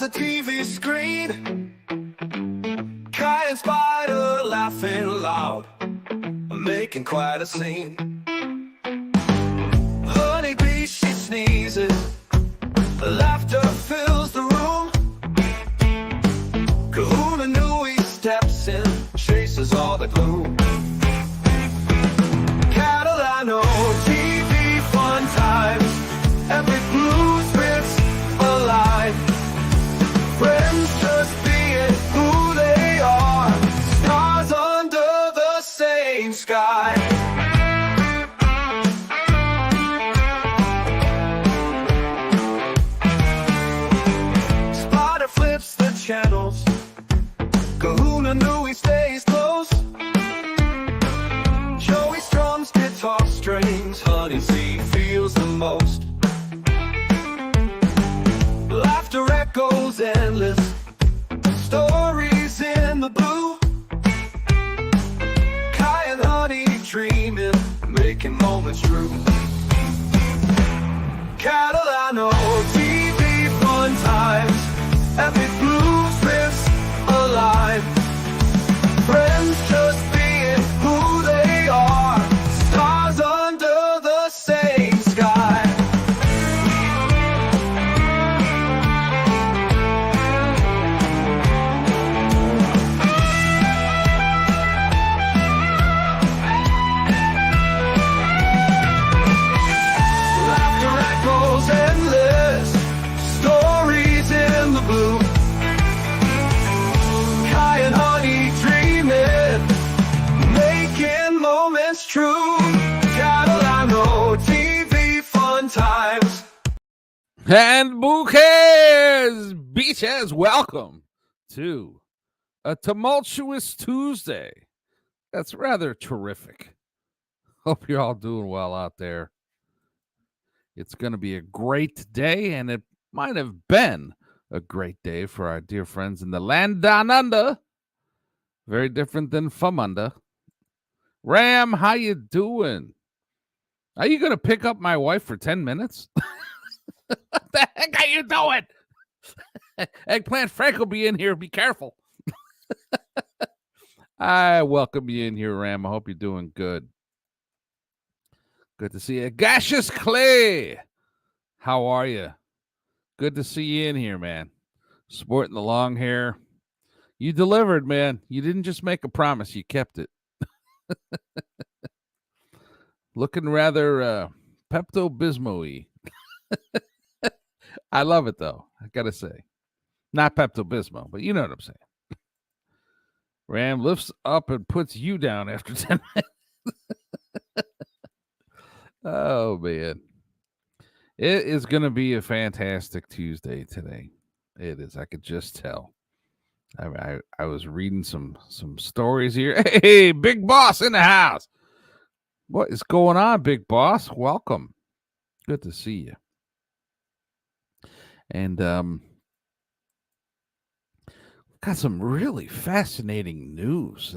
the TV screen. Ky and Spider laughing loud, making quite a scene. Honeybee, she sneezes, laughter fills the room. Kahuna Nui steps in, chases all the gloom. Catalano TV, fun times, epic blue spirits alive. Friends just being who they are, stars under the same sky. Spider flips the channels, Kahuna Nui stays close. Joey strums guitar strings, Honey Z feels the most. Laughter echoes endless, stories in the blue. Ky and Honey dreaming, making moments true. Catalano TV, fun times, epic blue spirits alive. Friends just being who they are, stars under the same sky. Laughter echoes endless, stories in the blue. Ky and Honey dreaming, making moments true. Catalano TV, fun times. And bouquets, beaches, welcome to a tumultuous Tuesday. That's rather terrific. Hope you're all doing well out there. It's going to be a great day, and it might have been a great day for our dear friends in the land down under. Very different than Famunda. Ram, how you doing? Are you going to pick up my wife for 10 minutes? What the heck are you doing? Eggplant Frank will be in here. Be careful. I welcome you in here, Ram. I hope you're doing good. Good to see you. Gaseous Clay, how are you? Good to see you in here, man. Sporting the long hair. You delivered, man. You didn't just make a promise. You kept it. Looking rather Pepto-Bismol-y. I love it, though. I got to say. Not Pepto-Bismol, but you know what I'm saying. Ram lifts up and puts you down after 10 minutes. Oh, man. It is going to be a fantastic Tuesday today. It is. I could just tell. I was reading some stories here. Hey, Big Boss in the house. What is going on, Big Boss? Welcome. Good to see you. And got some really fascinating news.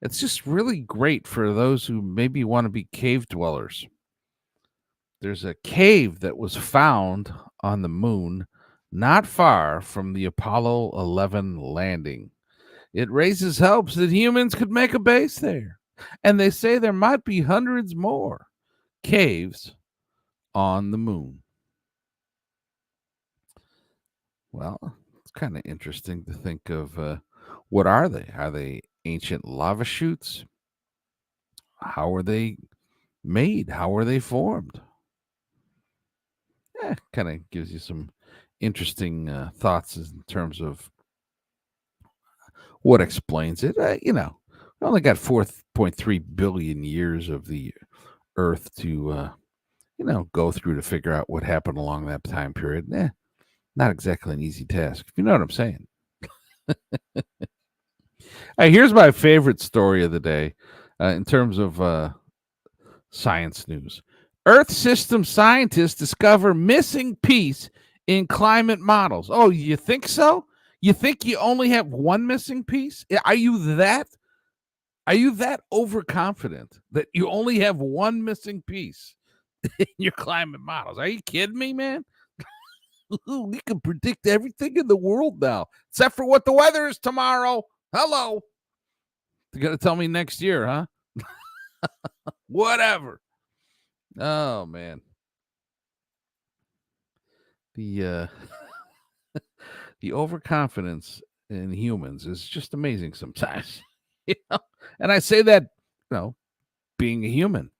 It's just really great for those who maybe want to be cave dwellers. There's a cave that was found on the moon not far from the Apollo 11 landing. It raises hopes that humans could make a base there. And they say there might be hundreds more caves on the moon. Well, it's kind of interesting to think of what are they? Are they ancient lava chutes? How are they made? How are they formed? Kind of gives you some interesting thoughts in terms of what explains it. We only got 4.3 billion years of the Earth to, go through to figure out what happened along that time period. Not exactly an easy task, if you know what I'm saying. Here's my favorite story of the day in terms of science news. Earth system scientists discover missing piece in climate models. Oh, you think so? You think you only have one missing piece? Are you that overconfident that you only have one missing piece in your climate models? Are you kidding me, man? We can predict everything in the world now, except for what the weather is tomorrow. Hello. You're going to tell me next year, huh? Whatever. Oh, man. The the overconfidence in humans is just amazing sometimes. You know? And I say that, being a human.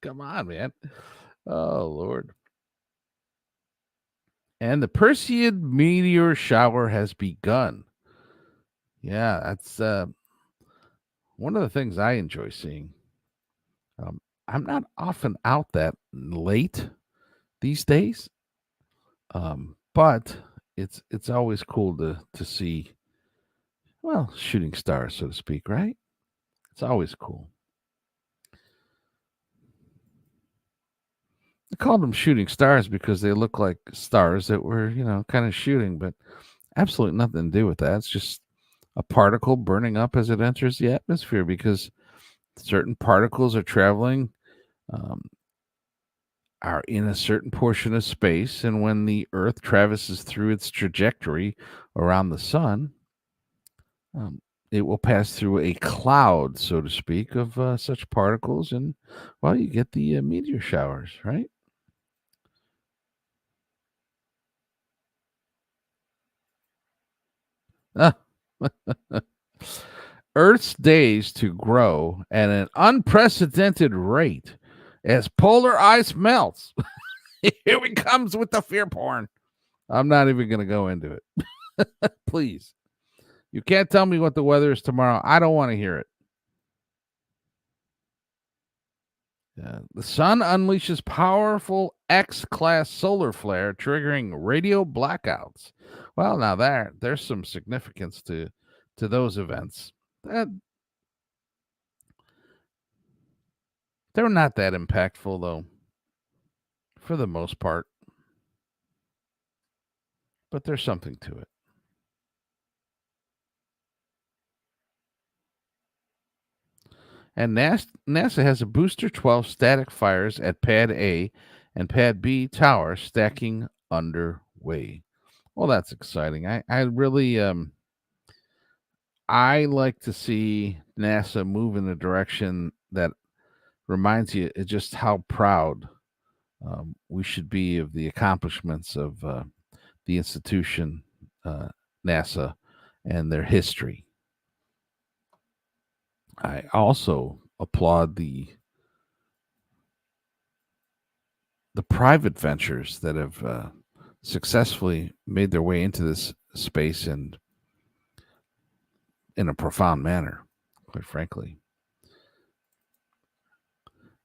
Come on, man. Oh, Lord. And the Perseid meteor shower has begun. Yeah, that's one of the things I enjoy seeing. I'm not often out that late these days, but it's always cool to see, well, shooting stars, so to speak, right? It's always cool. I called them shooting stars because they look like stars that were, kind of shooting, but absolutely nothing to do with that. It's just a particle burning up as it enters the atmosphere because certain particles are traveling, are in a certain portion of space. And when the Earth traverses through its trajectory around the sun, um, it will pass through a cloud, so to speak, of such particles. And, well, you get the meteor showers, right? Ah. Earth's days to grow at an unprecedented rate as polar ice melts. Here we comes with the fear porn. I'm not even going to go into it. Please. You can't tell me what the weather is tomorrow. I don't want to hear it. The sun unleashes powerful X-class solar flare, triggering radio blackouts. Well, now there's some significance to those events. They're not that impactful, though, for the most part. But there's something to it. And NASA has a Booster 12 static fires at Pad A and Pad B tower stacking underway. Well, that's exciting. I really I like to see NASA move in a direction that reminds you just how proud we should be of the accomplishments of the institution, NASA, and their history. I also applaud the private ventures that have successfully made their way into this space and in a profound manner, quite frankly.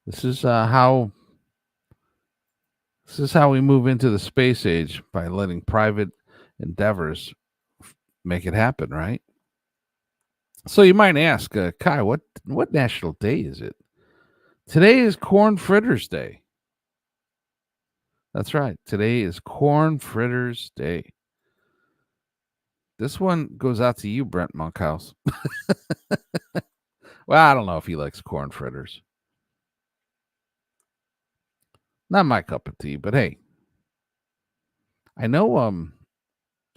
This is how we move into the space age, by letting private endeavors make it happen, right? So you might ask, Ky, what national day is it? Today is Corn Fritters Day. That's right. Today is Corn Fritters Day. This one goes out to you, Brent Monkhouse. Well, I don't know if he likes corn fritters. Not my cup of tea, but hey. I know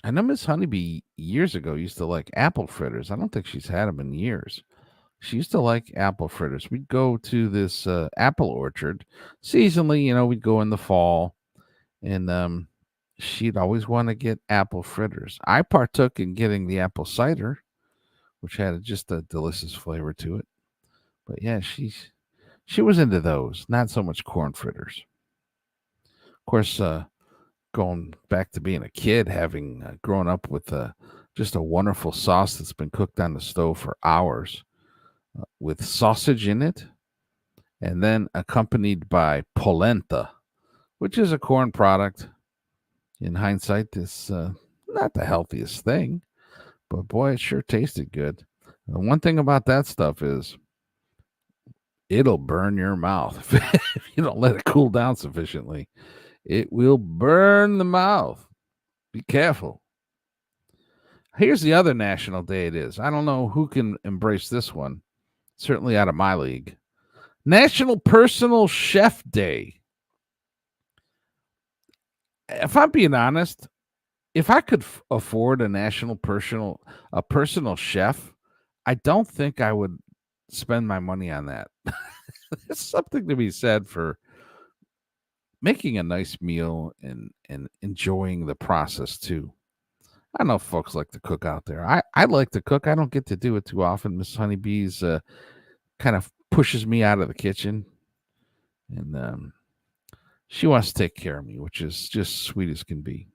Miss Honeybee years ago used to like apple fritters. I don't think she's had them in years. She used to like apple fritters. We'd go to this apple orchard seasonally. We'd go in the fall, and she'd always want to get apple fritters. I partook in getting the apple cider, which had just a delicious flavor to it. But yeah, she was into those, not so much corn fritters. Of course, going back to being a kid, having grown up with just a wonderful sauce that's been cooked on the stove for hours, with sausage in it, and then accompanied by polenta, which is a corn product. In hindsight, it's not the healthiest thing, but boy, it sure tasted good. The one thing about that stuff is it'll burn your mouth if you don't let it cool down sufficiently. It will burn the mouth. Be careful. Here's the other national day it is. I don't know who can embrace this one. Certainly out of my league. National Personal Chef Day. if I'm being honest, if I could afford a personal chef, I don't think I would spend my money on that. There's something to be said for making a nice meal and enjoying the process too. I know folks like to cook out there. I like to cook. I don't get to do it too often. Miss Honeybee's kind of pushes me out of the kitchen, and she wants to take care of me, which is just sweet as can be.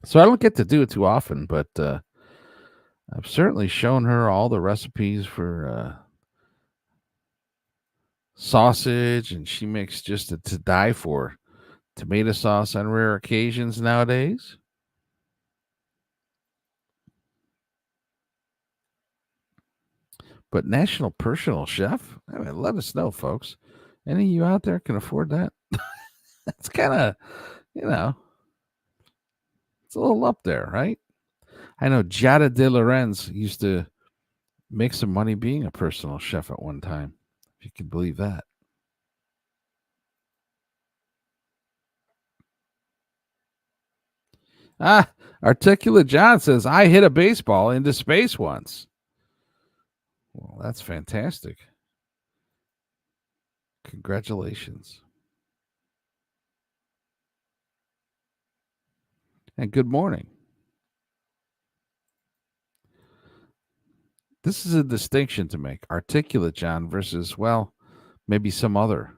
So I don't get to do it too often, but I've certainly shown her all the recipes for sausage, and she makes just to die for tomato sauce on rare occasions nowadays. But National Personal Chef, I mean, let us know, folks. Any of you out there can afford that? It's kind of, you know, it's a little up there, right? I know Giada de Lorenz used to make some money being a personal chef at one time, if you can believe that. Ah, Articulate John says, I hit a baseball into space once. Well, that's fantastic. Congratulations. And good morning. This is a distinction to make. Articulate John versus, well, maybe some other.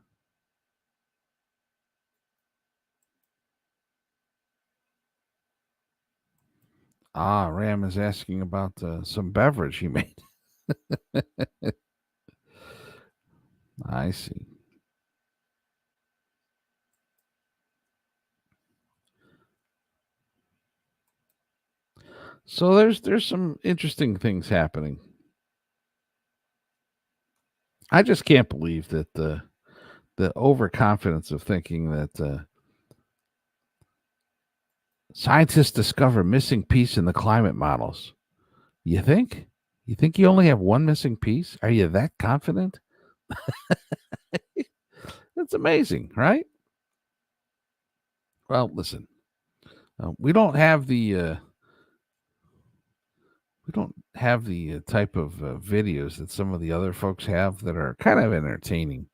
Ram is asking about some beverage he made. I see. So there's some interesting things happening. I just can't believe that the overconfidence of thinking that scientists discover missing piece in the climate models. You think? You think you only have one missing piece? Are you that confident? That's amazing, right? Well, listen, we don't have the type of videos that some of the other folks have that are kind of entertaining.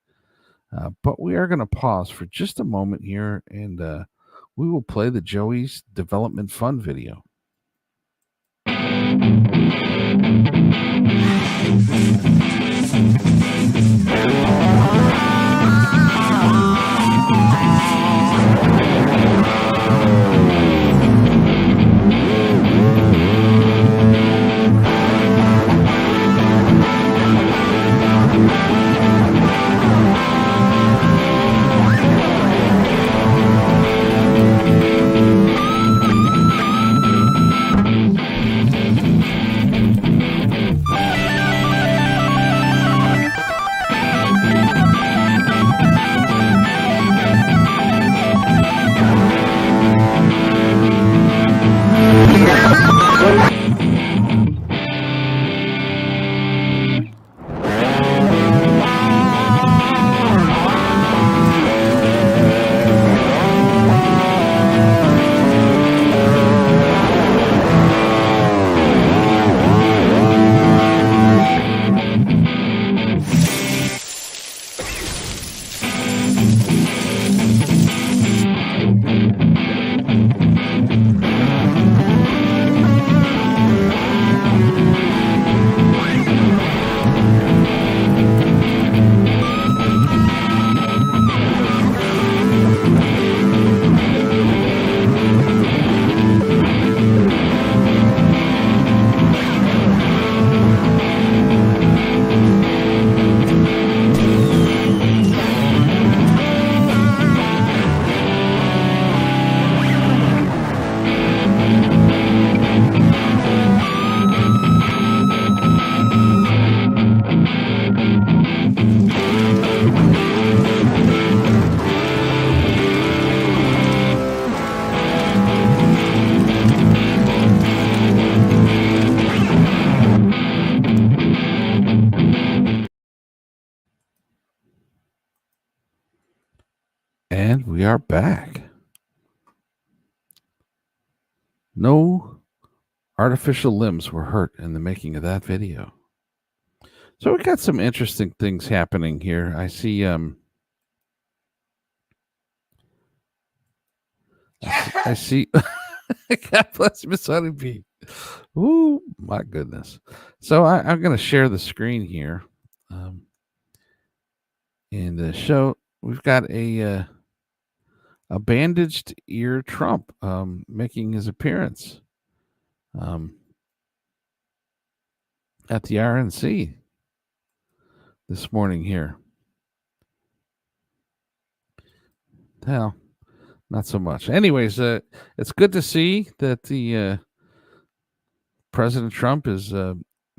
But we are going to pause for just a moment here, and we will play the Joey's Development Fund video. And we are back. No artificial limbs were hurt in the making of that video. So we got some interesting things happening here. I see I see God bless Miss Honeybee. Ooh, my goodness. So I'm gonna share the screen here. And show we've got a bandaged ear Trump making his appearance at the RNC this morning here. Hell, not so much. Anyways, it's good to see that the President Trump has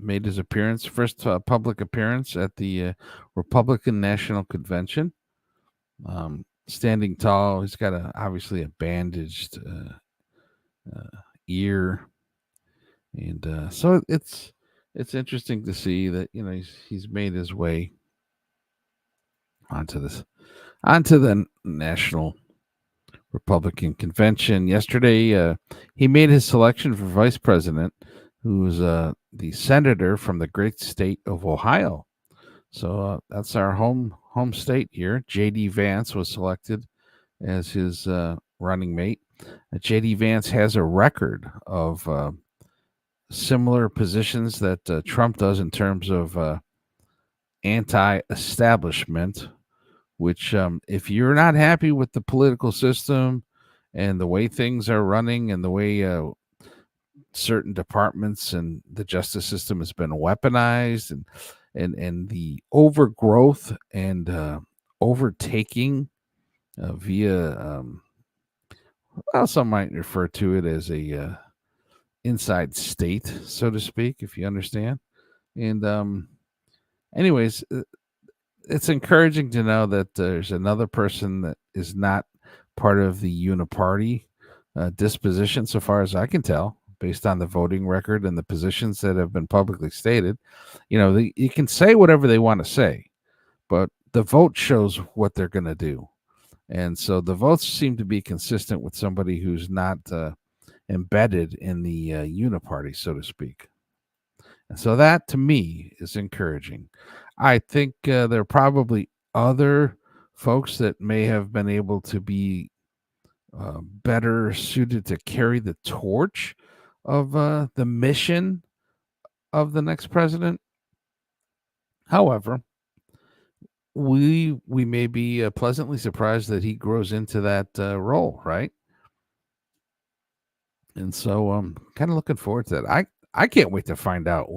made his appearance, first public appearance at the Republican National Convention. Standing tall, he's got obviously a bandaged ear, and so it's interesting to see that he's made his way onto the National Republican Convention. Yesterday, he made his selection for vice president, who's the senator from the great state of Ohio. So that's our home state here. J.D. Vance was selected as his running mate. J.D. Vance has a record of similar positions that Trump does in terms of anti-establishment, which if you're not happy with the political system and the way things are running and the way certain departments and the justice system has been weaponized and the overgrowth and overtaking via well, some might refer to it as a inside state, so to speak, if you understand. And anyways, it's encouraging to know that there's another person that is not part of the uniparty disposition, so far as I can tell, based on the voting record and the positions that have been publicly stated. You can say whatever they want to say, but the vote shows what they're going to do. And so the votes seem to be consistent with somebody who's not embedded in the uniparty, so to speak. And so that, to me, is encouraging. I think there are probably other folks that may have been able to be better suited to carry the torch of the mission of the next president. However, we may be pleasantly surprised that he grows into that role, right? And so I'm kind of looking forward to that. I can't wait to find out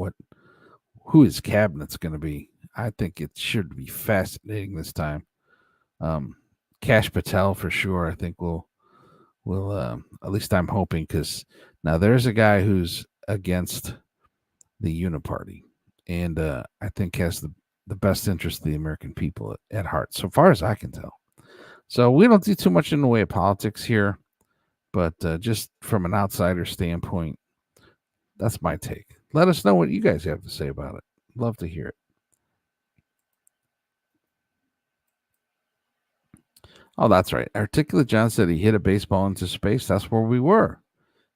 who his cabinet's going to be. I think it should be fascinating this time. Kash Patel for sure. I think will at least I'm hoping, because now there's a guy who's against the uniparty and I think has the best interest of the American people at heart, so far as I can tell. So we don't do too much in the way of politics here, but just from an outsider standpoint, that's my take. Let us know what you guys have to say about it. Love to hear it. Oh, that's right. Articulate John said he hit a baseball into space. That's where we were.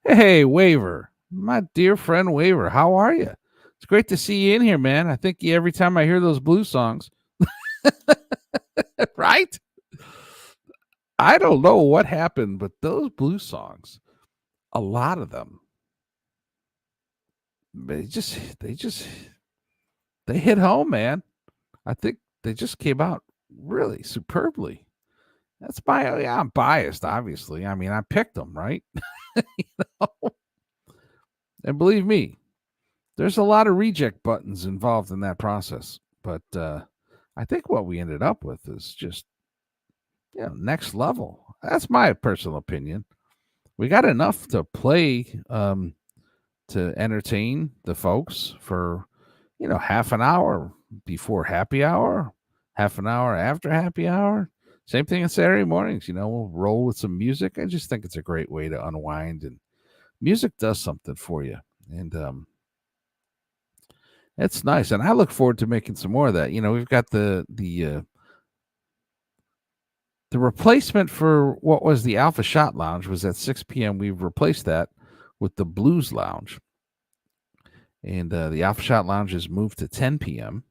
Hey, Waver, my dear friend Waver, how are you? It's great to see you in here, man. I think every time I hear those blues songs, right? I don't know what happened, but those blues songs, a lot of them, they hit home, man. I think they just came out really superbly. I'm biased, obviously. I mean, I picked them, right? And believe me, there's a lot of reject buttons involved in that process. But I think what we ended up with is just next level. That's my personal opinion. We got enough to play to entertain the folks for half an hour before happy hour, half an hour after happy hour. Same thing on Saturday mornings. We'll roll with some music. I just think it's a great way to unwind, and music does something for you. And it's nice. And I look forward to making some more of that. We've got the replacement for what was the Alpha Shot Lounge was at 6 p.m. We've replaced that with the Blues Lounge. And the Alpha Shot Lounge is moved to 10 p.m.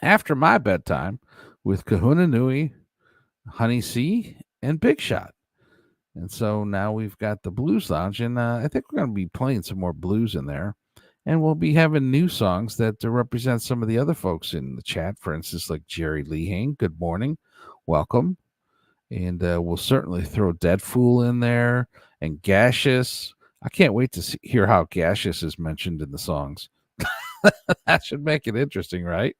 after my bedtime with Kahuna Nui, Honey C, and Big Shot. And so now we've got the Blues Lounge, and I think we're going to be playing some more blues in there. And we'll be having new songs that represent some of the other folks in the chat. For instance, like Jerry Lehane. Good morning. Welcome. And we'll certainly throw Dead Fool in there and Gaseous. I can't wait to hear how Gaseous is mentioned in the songs. That should make it interesting, right?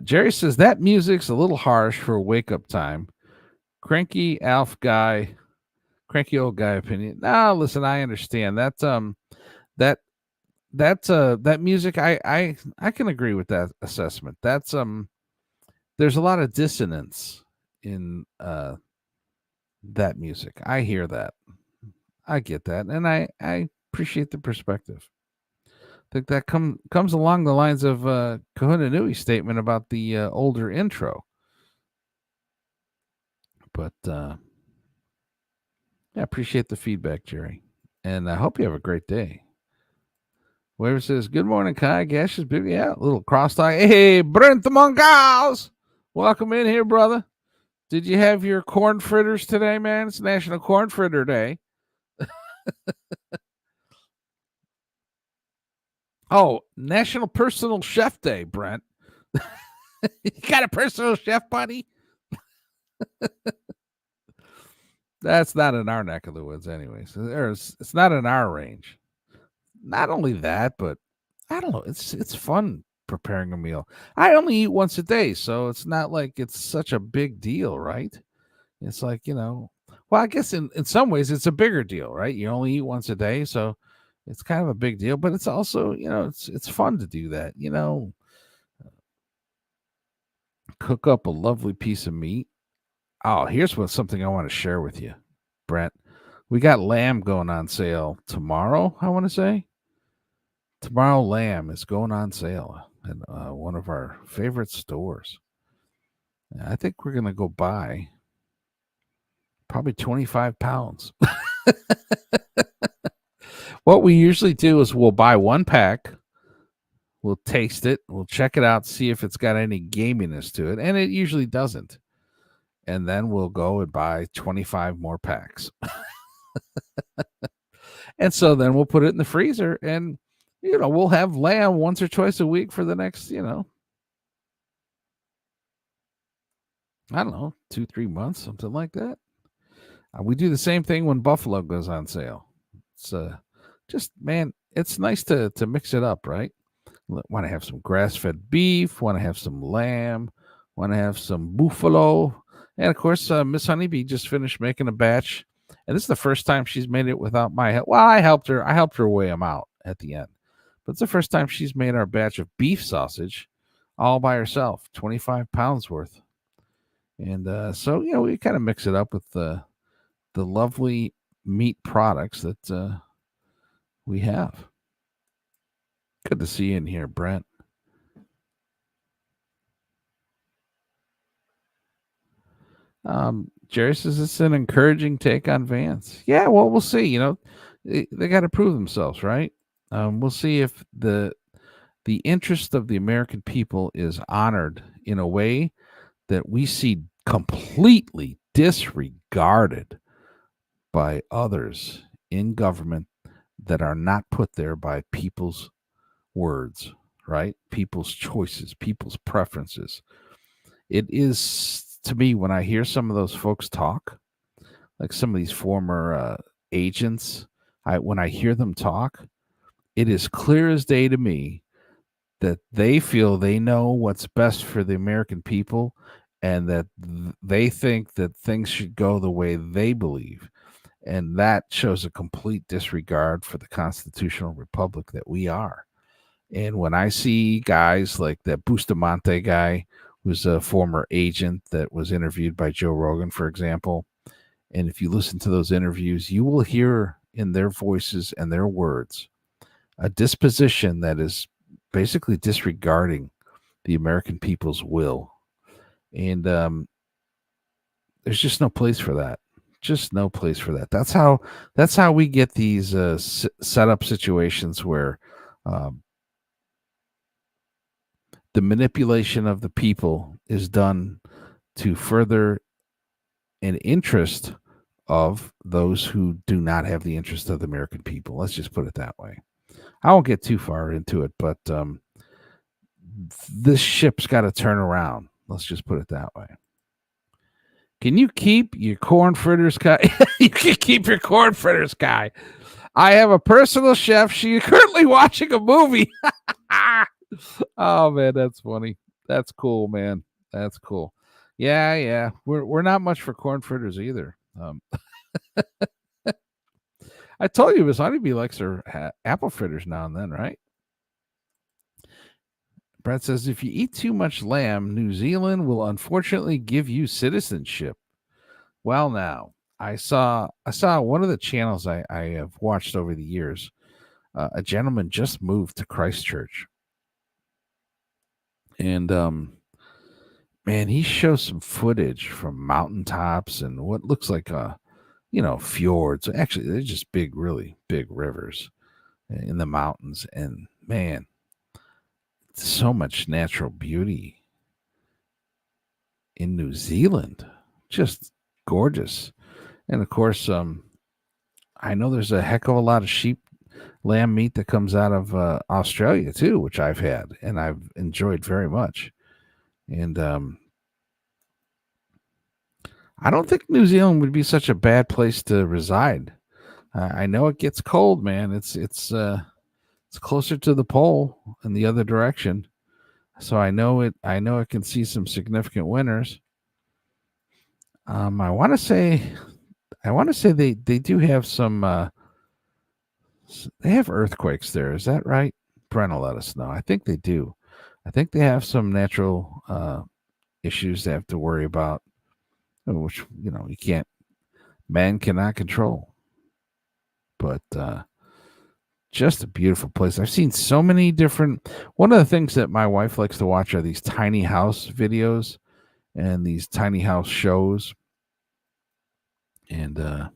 Jerry says that music's a little harsh for wake-up time. Cranky old guy opinion. No, listen, I understand that. That music. I can agree with that assessment. That's there's a lot of dissonance in that music. I hear that. I get that, and I appreciate the perspective. I think that comes along the lines of Kahuna Nui's statement about the older intro. But I appreciate the feedback, Jerry. And I hope you have a great day. Whoever says, good morning, Ky. Gaseous baby. Yeah, a little cross-talk. Hey, Brent the Mongols. Welcome in here, brother. Did you have your corn fritters today, man? It's National Corn Fritter Day. Oh, National Personal Chef Day, Brent. You got a personal chef, buddy? That's not in our neck of the woods, anyways. It's not in our range. Not only that, but I don't know. It's fun preparing a meal. I only eat once a day, so it's not like it's such a big deal, right? It's like, well, I guess in some ways it's a bigger deal, right? You only eat once a day, so it's kind of a big deal, but it's also, it's fun to do that, cook up a lovely piece of meat. Oh, here's something I want to share with you, Brent. We got lamb going on sale tomorrow, I want to say. Tomorrow, lamb is going on sale at one of our favorite stores. I think we're going to go buy probably 25 pounds. What we usually do is we'll buy one pack. We'll taste it. We'll check it out, see if it's got any gaminess to it. And it usually doesn't. And then we'll go and buy 25 more packs. And so then we'll put it in the freezer and, we'll have lamb once or twice a week for the next, I don't know, 2-3 months, something like that. We do the same thing when buffalo goes on sale. It's just, man, it's nice to mix it up, right? Want to have some grass-fed beef, want to have some lamb, want to have some buffalo. And, of course, Miss Honeybee just finished making a batch. And this is the first time she's made it without my help. Well, I helped her weigh them out at the end. But it's the first time she's made our batch of beef sausage all by herself, 25 pounds worth. And so, we kind of mix it up with the lovely meat products that we have. Good to see you in here, Brent. Jerry says it's an encouraging take on Vance. Yeah, well, we'll see. They got to prove themselves, right? We'll see if the interest of the American people is honored in a way that we see completely disregarded by others in government that are not put there by people's words, right? People's choices, people's preferences. It is, to me, when I hear some of those folks talk, like some of these former agents, when I hear them talk, it is clear as day to me that they feel they know what's best for the American people and that they think that things should go the way they believe. And that shows a complete disregard for the constitutional republic that we are. And when I see guys like that Bustamante guy, who's a former agent that was interviewed by Joe Rogan, for example, and if you listen to those interviews, you will hear in their voices and their words a disposition that is basically disregarding the American people's will. And there's just no place for that. just no place for that. That's how we get these setup situations where um, the manipulation of the people is done to further an interest of those who do not have the interest of the American people. Let's just put it that way. I won't get too far into it, but this ship's got to turn around. Let's just put it that way. Can you keep your corn fritters, Ky? You can keep your corn fritters, Ky. I have a personal chef. She's currently watching a movie. Oh man, that's funny. That's cool, man. That's cool. Yeah. We're not much for corn fritters either. I told you Miss Honeybee likes her apple fritters now and then, right? Brett says if you eat too much lamb, New Zealand will unfortunately give you citizenship. Well, now I saw one of the channels I have watched over the years. A gentleman just moved to Christchurch, and man, he shows some footage from mountaintops and what looks like fjords. Actually, they're just really big rivers in the mountains, and man, so much natural beauty in New Zealand, just gorgeous. And of course, I know there's a heck of a lot of lamb meat that comes out of Australia too, which I've had and I've enjoyed very much. And I don't think New Zealand would be such a bad place to reside. I know it gets cold, man. It's closer to the pole in the other direction, so I know it can see some significant winters. I want to say they do have some. They have earthquakes there. Is that right? Brent will let us know. I think they do. I think they have some natural issues they have to worry about, which man cannot control. But just a beautiful place. I've seen so many different. One of the things that my wife likes to watch are these tiny house videos and these tiny house shows. And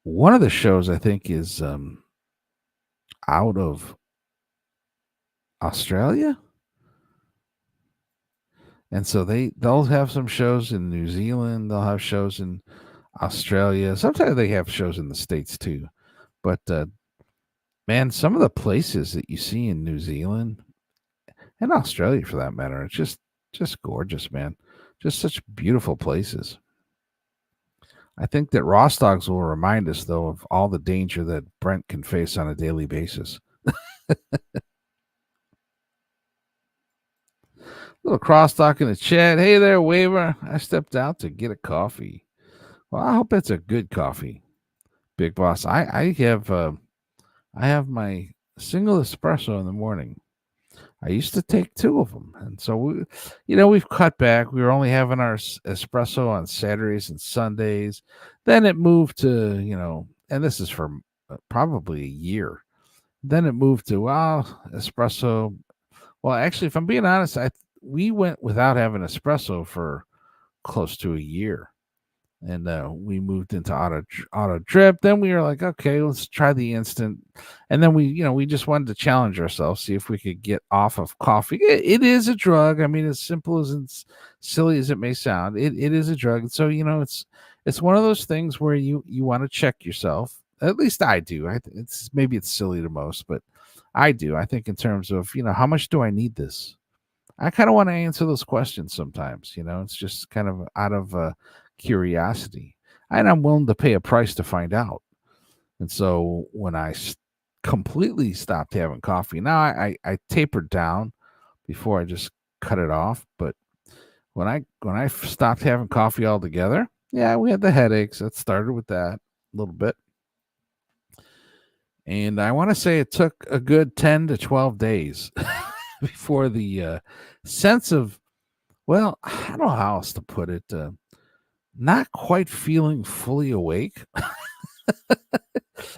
one of the shows I think is out of Australia. And so they'll have some shows in New Zealand. They'll have shows in Australia. Sometimes they have shows in the States too. But man, some of the places that you see in New Zealand and Australia, for that matter, it's just gorgeous, man. Just such beautiful places. I think that Ross Dogs will remind us, though, of all the danger that Brent can face on a daily basis. Little crosstalk in the chat. Hey there, Waver. I stepped out to get a coffee. Well, I hope it's a good coffee, Big Boss. I have my single espresso in the morning. I used to take 2 of them, and so we've cut back. We were only having our espresso on Saturdays and Sundays. Then it moved to and this is for probably a year. Then it moved to espresso. Well, actually, if I'm being honest, we went without having espresso for close to a year. And we moved into auto drip. Then we were like, okay, let's try the instant. And then we just wanted to challenge ourselves, see if we could get off of coffee. It is a drug. I mean, as simple as silly as it may sound, it is a drug. So it's one of those things where you want to check yourself. At least I do. Maybe it's silly to most, but I do. I think in terms of how much do I need this? I kind of want to answer those questions sometimes. It's just kind of out of curiosity, and I'm willing to pay a price to find out. And so when I completely stopped having coffee, now I tapered down before I just cut it off. But when I stopped having coffee altogether, we had the headaches. That started with that a little bit. And I want to say it took a good 10 to 12 days before the sense of, well, I don't know how else to put it, not quite feeling fully awake.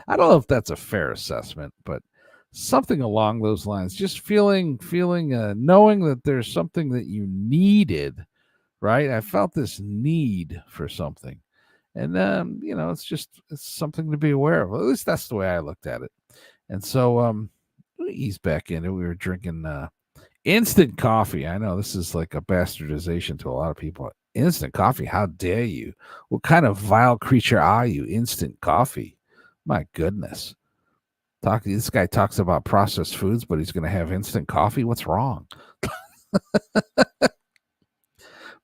I don't know if that's a fair assessment, but something along those lines. Just feeling, knowing that there's something that you needed, right? I felt this need for something. And it's something to be aware of. At least that's the way I looked at it. And so we eased back in it. We were drinking instant coffee. I know this is like a bastardization to a lot of people. Instant coffee, how dare you? What kind of vile creature are you? Instant coffee. My goodness. This guy talks about processed foods, but he's going to have instant coffee. What's wrong?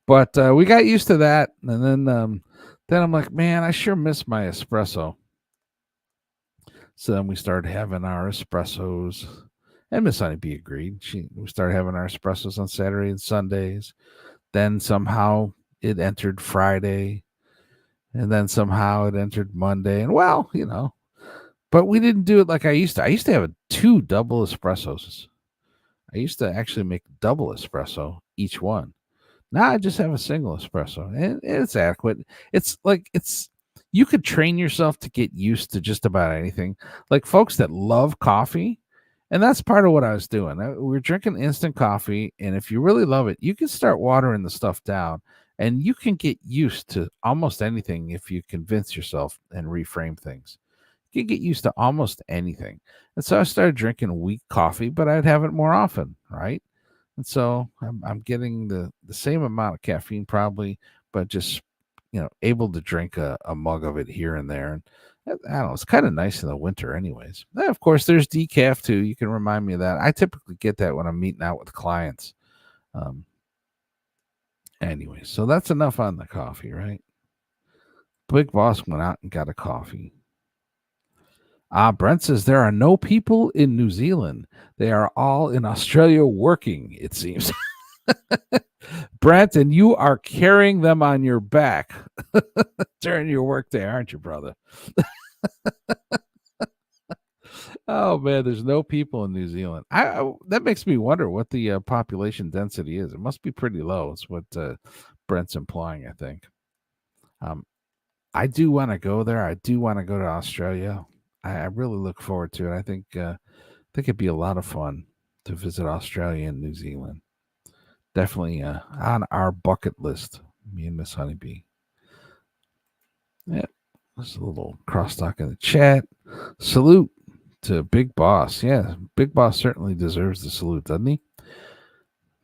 But we got used to that, and then I'm like, man, I sure miss my espresso. So then we started having our espressos, and Miss Honeybee agreed. We started having our espressos on Saturday and Sundays. Then somehow it entered Friday, and then somehow it entered Monday, and but we didn't do it like I used to. I used to have 2 double espressos. I used to actually make double espresso each one. Now I just have a single espresso, and it's adequate. You could train yourself to get used to just about anything. Like folks that love coffee, and that's part of what I was doing. We're drinking instant coffee, and if you really love it, you can start watering the stuff down, and you can get used to almost anything if you convince yourself and reframe things. You can get used to almost anything. And so I started drinking weak coffee, but I'd have it more often, right? And so I'm getting the same amount of caffeine probably, but just able to drink a mug of it here and there. And I don't know, it's kind of nice in the winter anyways. And of course, there's decaf too. You can remind me of that. I typically get that when I'm meeting out with clients. Anyway, so that's enough on the coffee, right? Big Boss went out and got a coffee. Brent says there are no people in New Zealand. They are all in Australia working, it seems. Brent, and you are carrying them on your back during your workday, aren't you, brother? Oh, man, there's no people in New Zealand. That makes me wonder what the population density is. It must be pretty low. It's what Brent's implying, I think. I do want to go there. I do want to go to Australia. I really look forward to it. I think it'd be a lot of fun to visit Australia and New Zealand. Definitely on our bucket list, me and Miss Honeybee. Yeah, there's a little crosstalk in the chat. Salute to Big Boss. Yeah, Big Boss certainly deserves the salute, doesn't he?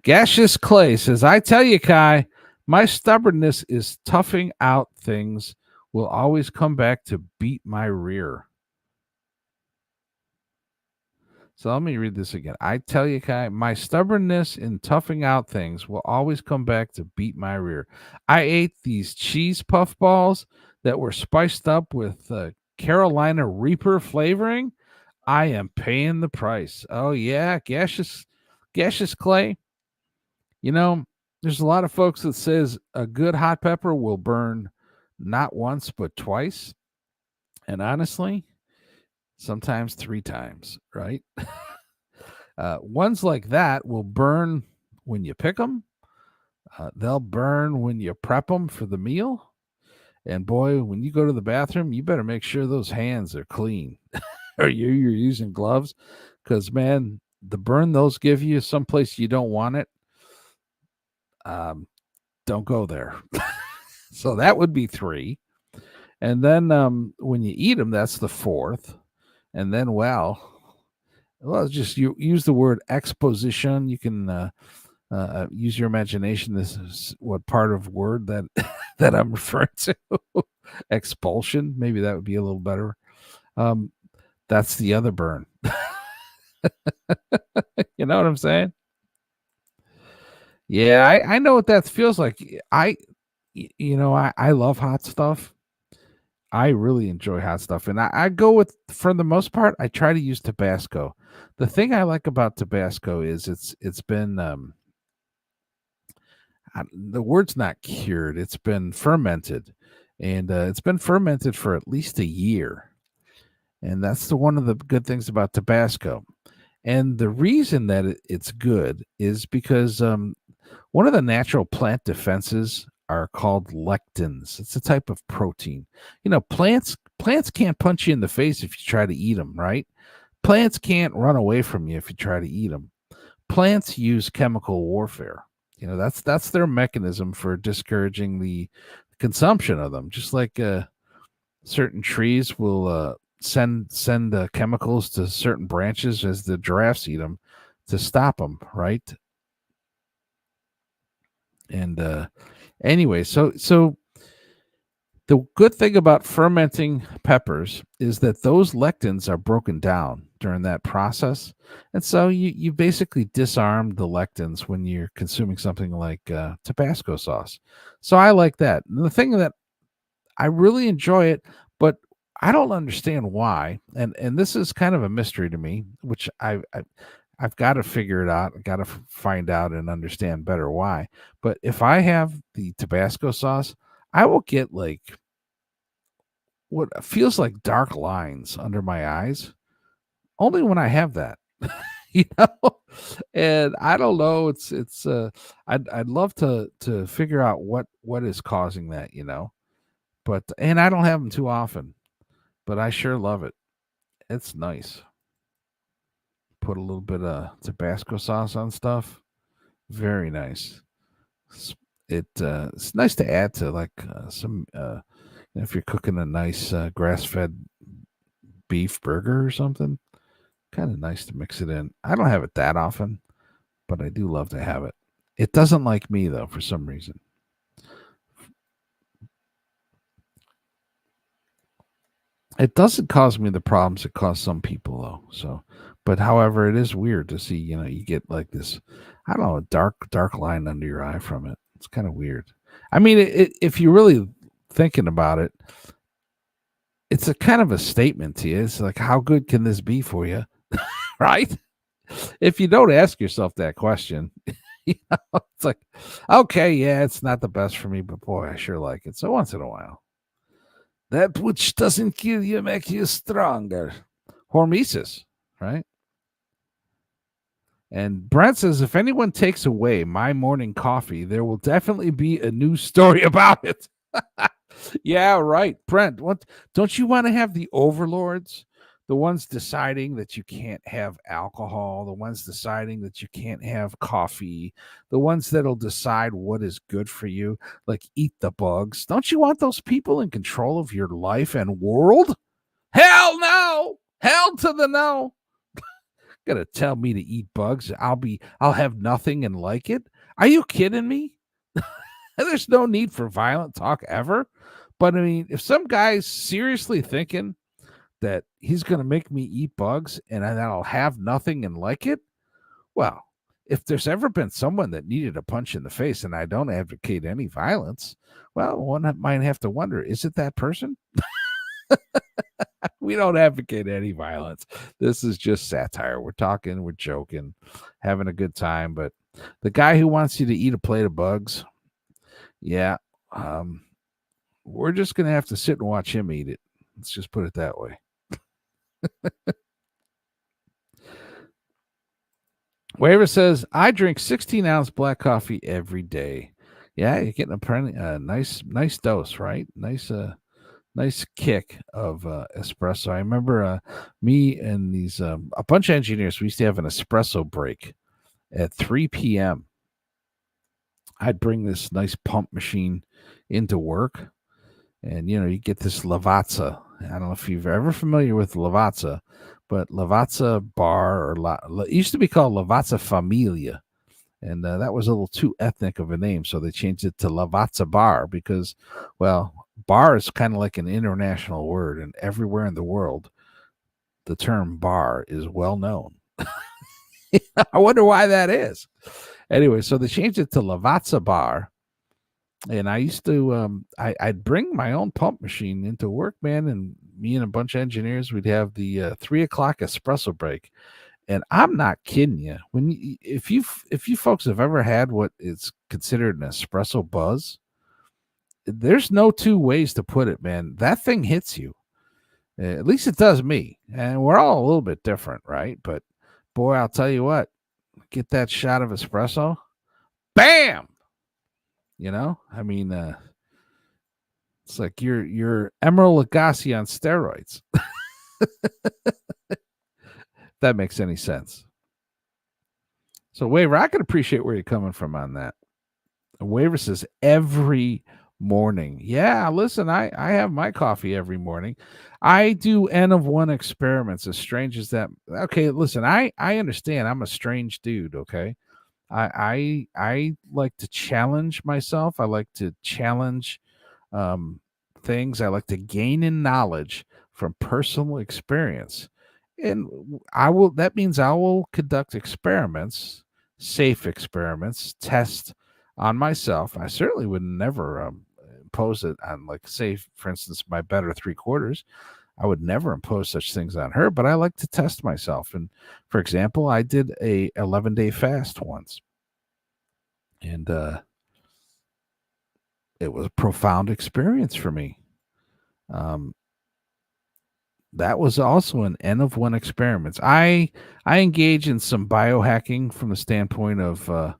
Gaseous Clay says, I tell you, Ky, my stubbornness is toughing out things. Will always come back to beat my rear. So let me read this again. I tell you, Ky, my stubbornness in toughing out things will always come back to beat my rear. I ate these cheese puff balls that were spiced up with Carolina Reaper flavoring. I am paying the price. Oh, yeah, gaseous Clay. There's a lot of folks that says a good hot pepper will burn not once, but twice. And honestly, sometimes 3 times, right? Ones like that will burn when you pick them. They'll burn when you prep them for the meal. And boy, when you go to the bathroom, you better make sure those hands are clean or you're using gloves. Because, man, the burn those give you someplace you don't want it, don't go there. So that would be 3. And then when you eat them, that's the 4th. And then, just you use the word exposition. You can use your imagination. This is what part of word that that I'm referring to. Expulsion. Maybe that would be a little better. That's the other burn. You know what I'm saying? Yeah, I know what that feels like. I love hot stuff. I really enjoy hot stuff. And I go with, for the most part, I try to use Tabasco. The thing I like about Tabasco is it's been, the word's not cured. It's been fermented. And it's been fermented for at least a year. And that's one of the good things about Tabasco. And the reason that it's good is because one of the natural plant defenses are called lectins. It's a type of protein. Plants can't punch you in the face if you try to eat them, right? Plants can't run away from you if you try to eat them. Plants use chemical warfare. That's their mechanism for discouraging the consumption of them, just like certain trees will send chemicals to certain branches as the giraffes eat them to stop them, right? And anyway, so the good thing about fermenting peppers is that those lectins are broken down during that process. And so you basically disarm the lectins when you're consuming something like Tabasco sauce. So I like that. And the thing that I really enjoy it, but I don't understand why. And this is kind of a mystery to me, which I've got to figure it out. I got to find out and understand better why. But if I have the Tabasco sauce, I will get like what feels like dark lines under my eyes only when I have that. you know and I don't know, it's I'd love to figure out what is causing that, but and I don't have them too often, but I sure love it. It's nice. Put a little bit of Tabasco sauce on stuff. Very nice. It's nice to add to like some if you're cooking a nice grass-fed beef burger or something. Kind of nice to mix it in. I don't have it that often, but I do love to have it. It doesn't like me though for some reason. It doesn't cause me the problems it cause some people though. So, but however, it is weird to see, you get like this, I don't know, a dark line under your eye from it. It's kind of weird. I mean, if you're really thinking about it, it's a kind of a statement to you. It's like, how good can this be for you? Right? If you don't ask yourself that question, it's like, okay, yeah, it's not the best for me, but boy, I sure like it. So once in a while. That which doesn't kill you make you stronger. Hormesis, right? And Brent says, if anyone takes away my morning coffee, there will definitely be a new story about it. Yeah, right. Brent, what don't you want to have the overlords? The ones deciding that you can't have alcohol, the ones deciding that you can't have coffee, the ones that'll decide what is good for you, like eat the bugs. Don't you want those people in control of your life and world? Hell no! Hell to the no! Gonna tell me to eat bugs. I'll have nothing and like it. Are you kidding me? There's no need for violent talk ever. But I mean, if some guy's seriously thinking that he's going to make me eat bugs and I'll have nothing and like it, well, if there's ever been someone that needed a punch in the face, and I don't advocate any violence, well, one might have to wonder, is it that person? We don't advocate any violence. This is just satire. We're talking, we're joking, having a good time. But the guy who wants you to eat a plate of bugs, yeah, we're just going to have to sit and watch him eat it. Let's just put it that way. Waver says, I drink 16-ounce black coffee every day. Yeah, you're getting a nice dose, right? Nice kick of espresso. I remember me and these a bunch of engineers, we used to have an espresso break at 3 p.m. I'd bring this nice pump machine into work, and you get this Lavazza. I don't know if you've ever familiar with Lavazza, but Lavazza Bar it used to be called Lavazza Familia, and that was a little too ethnic of a name, so they changed it to Lavazza Bar because, well, bar is kind of like an international word, and everywhere in the world, the term bar is well known. I wonder why that is. Anyway, so they changed it to Lavazza Bar. And I used to, I'd bring my own pump machine into work, man, and me and a bunch of engineers, we'd have the 3 o'clock espresso break. And I'm not kidding you. If you folks have ever had what is considered an espresso buzz, there's no two ways to put it, man. That thing hits you. At least it does me. And we're all a little bit different, right? But boy, I'll tell you what, get that shot of espresso, bam! I mean, it's like you're Emeril Lagasse on steroids. If that makes any sense. So, Waver, I can appreciate where you're coming from on that. And Waver says every morning. Yeah, listen, I have my coffee every morning. I do N of one experiments, as strange as that. Okay, listen, I understand. I'm a strange dude. Okay, I like to challenge myself. I like to challenge um, things. I like to gain in knowledge from personal experience, and I will. That means I will conduct experiments, safe experiments, test on myself. I certainly would never impose it on, like, say, for instance, my better three quarters. I would never impose such things on her, but I like to test myself. And for example, I did a 11-day fast once, and it was a profound experience for me. Um, that was also an N of one experiments. I engage in some biohacking from the standpoint of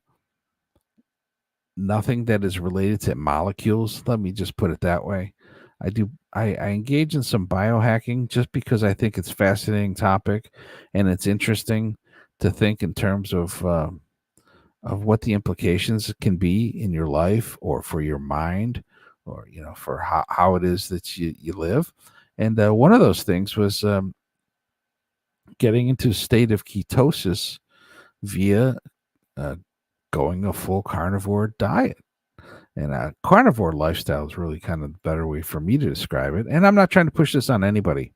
nothing that is related to molecules. Let me just put it that way. I engage in some biohacking just because I think it's a fascinating topic, and it's interesting to think in terms of what the implications can be in your life or for your mind, or for how it is that you live. And one of those things was getting into a state of ketosis via uh, going a full carnivore diet. And a carnivore lifestyle is really kind of the better way for me to describe it. And I'm not trying to push this on anybody,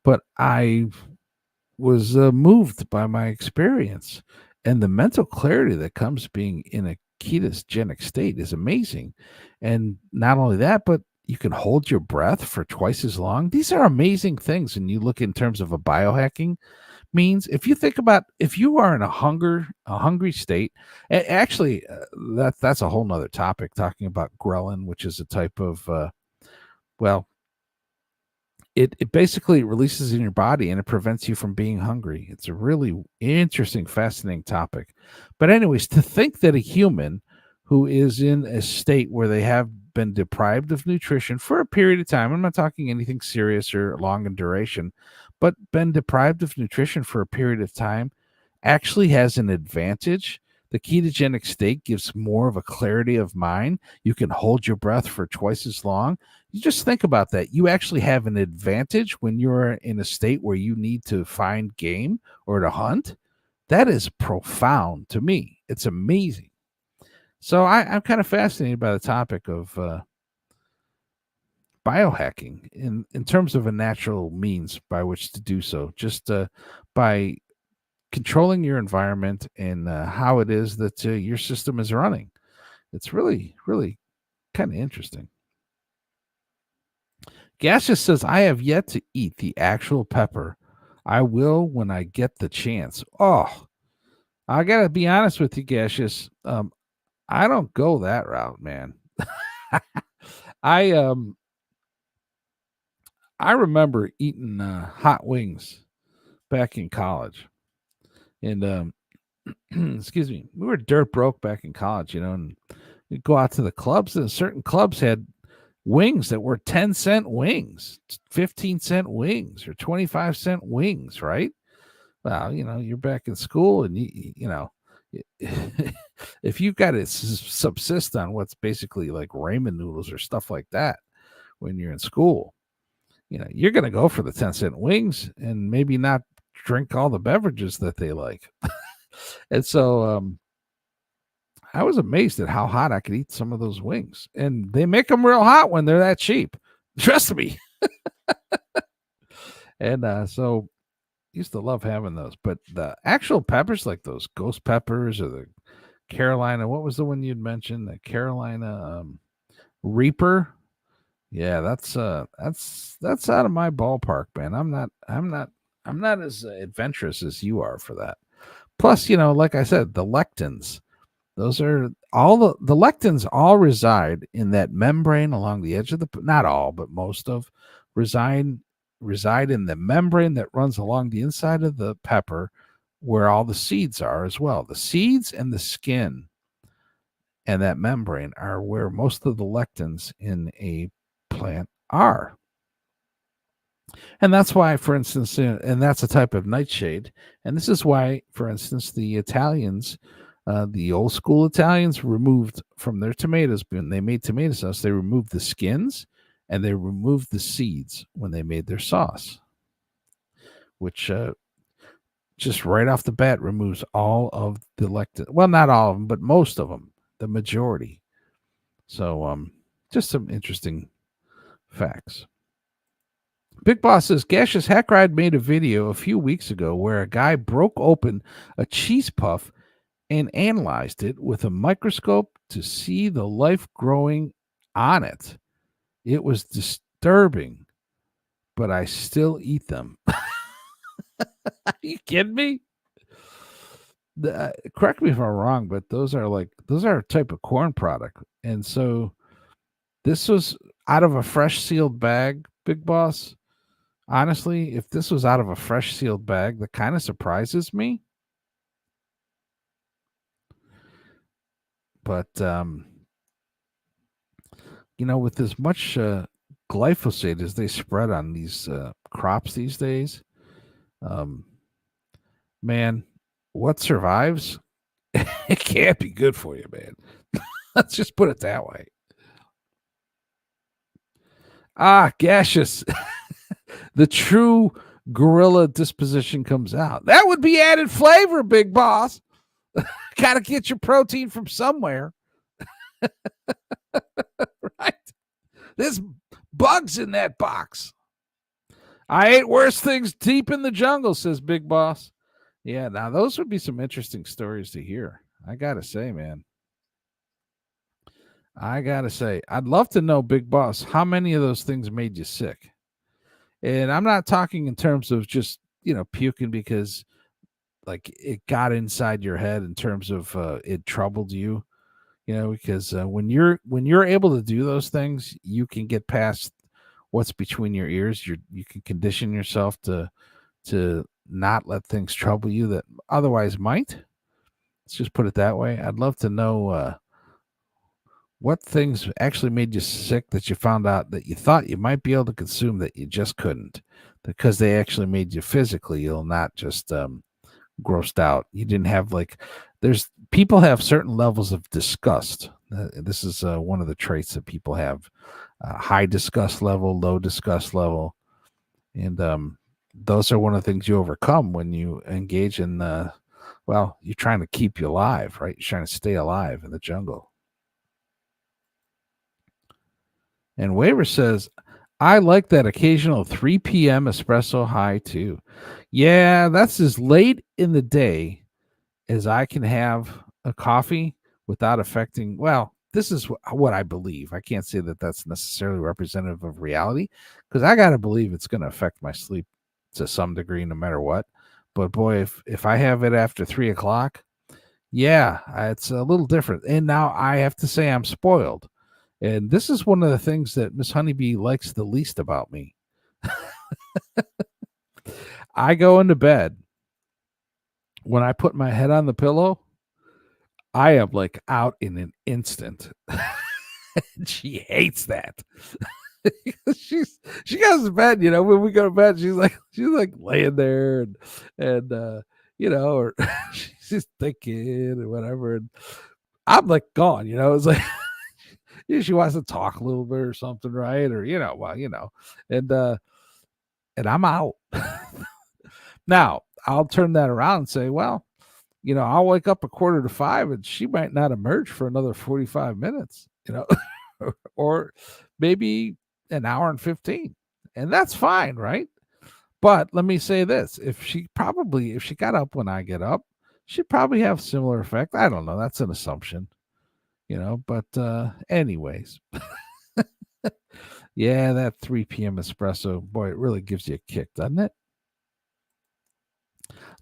but I was moved by my experience, and the mental clarity that comes being in a ketogenic state is amazing. And not only that, but you can hold your breath for twice as long. These are amazing things. And you look in terms of a biohacking means, if you think about, if you are in a hungry state, actually, that's a whole nother topic, talking about ghrelin, which is a type of well, it basically releases in your body and it prevents you from being hungry. It's a really interesting, fascinating topic. But anyways, to think that a human who is in a state where they have been deprived of nutrition for a period of time, I'm not talking anything serious or long in duration, but been deprived of nutrition for a period of time, actually has an advantage. The ketogenic state gives more of a clarity of mind. You can hold your breath for twice as long. You just think about that. You actually have an advantage when you're in a state where you need to find game or to hunt. That is profound to me. It's amazing. So I'm kind of fascinated by the topic of biohacking in terms of a natural means by which to do so, just by controlling your environment and how it is that your system is running. It's really, really kind of interesting. Gaseous says, I have yet to eat the actual pepper. I will when I get the chance. Oh, I got to be honest with you, Gaseous. I don't go that route, man. I um I remember eating hot wings back in college. And excuse me, we were dirt broke back in college, and you'd go out to the clubs, and certain clubs had wings that were 10-cent wings, 15-cent wings, or 25-cent wings, right? Well, you're back in school, and if you've got to subsist on what's basically like ramen noodles or stuff like that when you're in school, you're going to go for the 10-cent wings and maybe not drink all the beverages that they like. And so I was amazed at how hot I could eat some of those wings. And they make them real hot when they're that cheap. Trust me. And so used to love having those. But the actual peppers, like those ghost peppers or the Carolina, what was the one you'd mentioned? The Carolina Reaper. Yeah, that's out of my ballpark, man. I'm not as adventurous as you are for that. Plus, like I said, the lectins. Those are all the lectins all reside in that membrane along the edge of not all, but most of reside in the membrane that runs along the inside of the pepper, where all the seeds are as well. The seeds and the skin and that membrane are where most of the lectins in a plant are. And that's why, for instance, and that's a type of nightshade. And this is why, for instance, the Italians The old school Italians removed from their tomatoes when they made tomato sauce, they removed the skins and they removed the seeds when they made their sauce, which just right off the bat removes all of the well, not all of them, but most of them, the majority. So just some interesting facts. Big Boss says Gaseous Hack Ride made a video a few weeks ago where a guy broke open a cheese puff and analyzed it with a microscope to see the life growing on it. It was disturbing, but I still eat them. Are you kidding me? Correct me if I'm wrong, but those are a type of corn product. And so this was out of a fresh sealed bag, Big Boss. Honestly, if this was out of a fresh sealed bag, that kind of surprises me. But with as much glyphosate as they spread on these crops these days, man, what survives? It can't be good for you, man. Let's just put it that way. Gaseous. The true gorilla disposition comes out. That would be added flavor, Big Boss. Got to get your protein from somewhere. Right? There's bugs in that box. I ate worse things deep in the jungle, says Big Boss. Yeah, now those would be some interesting stories to hear. I got to say, man. I'd love to know, Big Boss, how many of those things made you sick? And I'm not talking in terms of just, puking because like it got inside your head in terms of it troubled you, because when you're able to do those things, you can get past what's between your ears. You can condition yourself to not let things trouble you that otherwise might. Let's just put it that way. I'd love to know what things actually made you sick that you found out that you thought you might be able to consume that you just couldn't, because they actually made you physically ill, not just grossed out. You didn't have people have certain levels of disgust. This is one of the traits that people have: high disgust level, low disgust level, and those are one of the things you overcome when you engage in. You're trying to keep you alive, right? You're trying to stay alive in the jungle. And Waver says, I like that occasional 3 p.m. espresso high too. Yeah, that's as late in the day as I can have a coffee without affecting. Well, this is what I believe. I can't say that that's necessarily representative of reality, because I got to believe it's going to affect my sleep to some degree no matter what. But boy, if I have it after 3 o'clock, yeah, it's a little different. And now I have to say I'm spoiled. And this is one of the things that Miss Honeybee likes the least about me. I go into bed. When I put my head on the pillow, I am like out in an instant. She hates that. She goes to bed, when we go to bed, she's like laying there and or she's thinking and whatever. And I'm like gone, it's like she wants to talk a little bit or something, right? Or, and I'm out. Now, I'll turn that around and say, well, I'll wake up 4:45 and she might not emerge for another 45 minutes, or maybe an hour and 15. And that's fine, right? But let me say this. If she got up when I get up, she'd probably have similar effect. I don't know. That's an assumption. But anyways, yeah, that 3 p.m. espresso, boy, it really gives you a kick, doesn't it?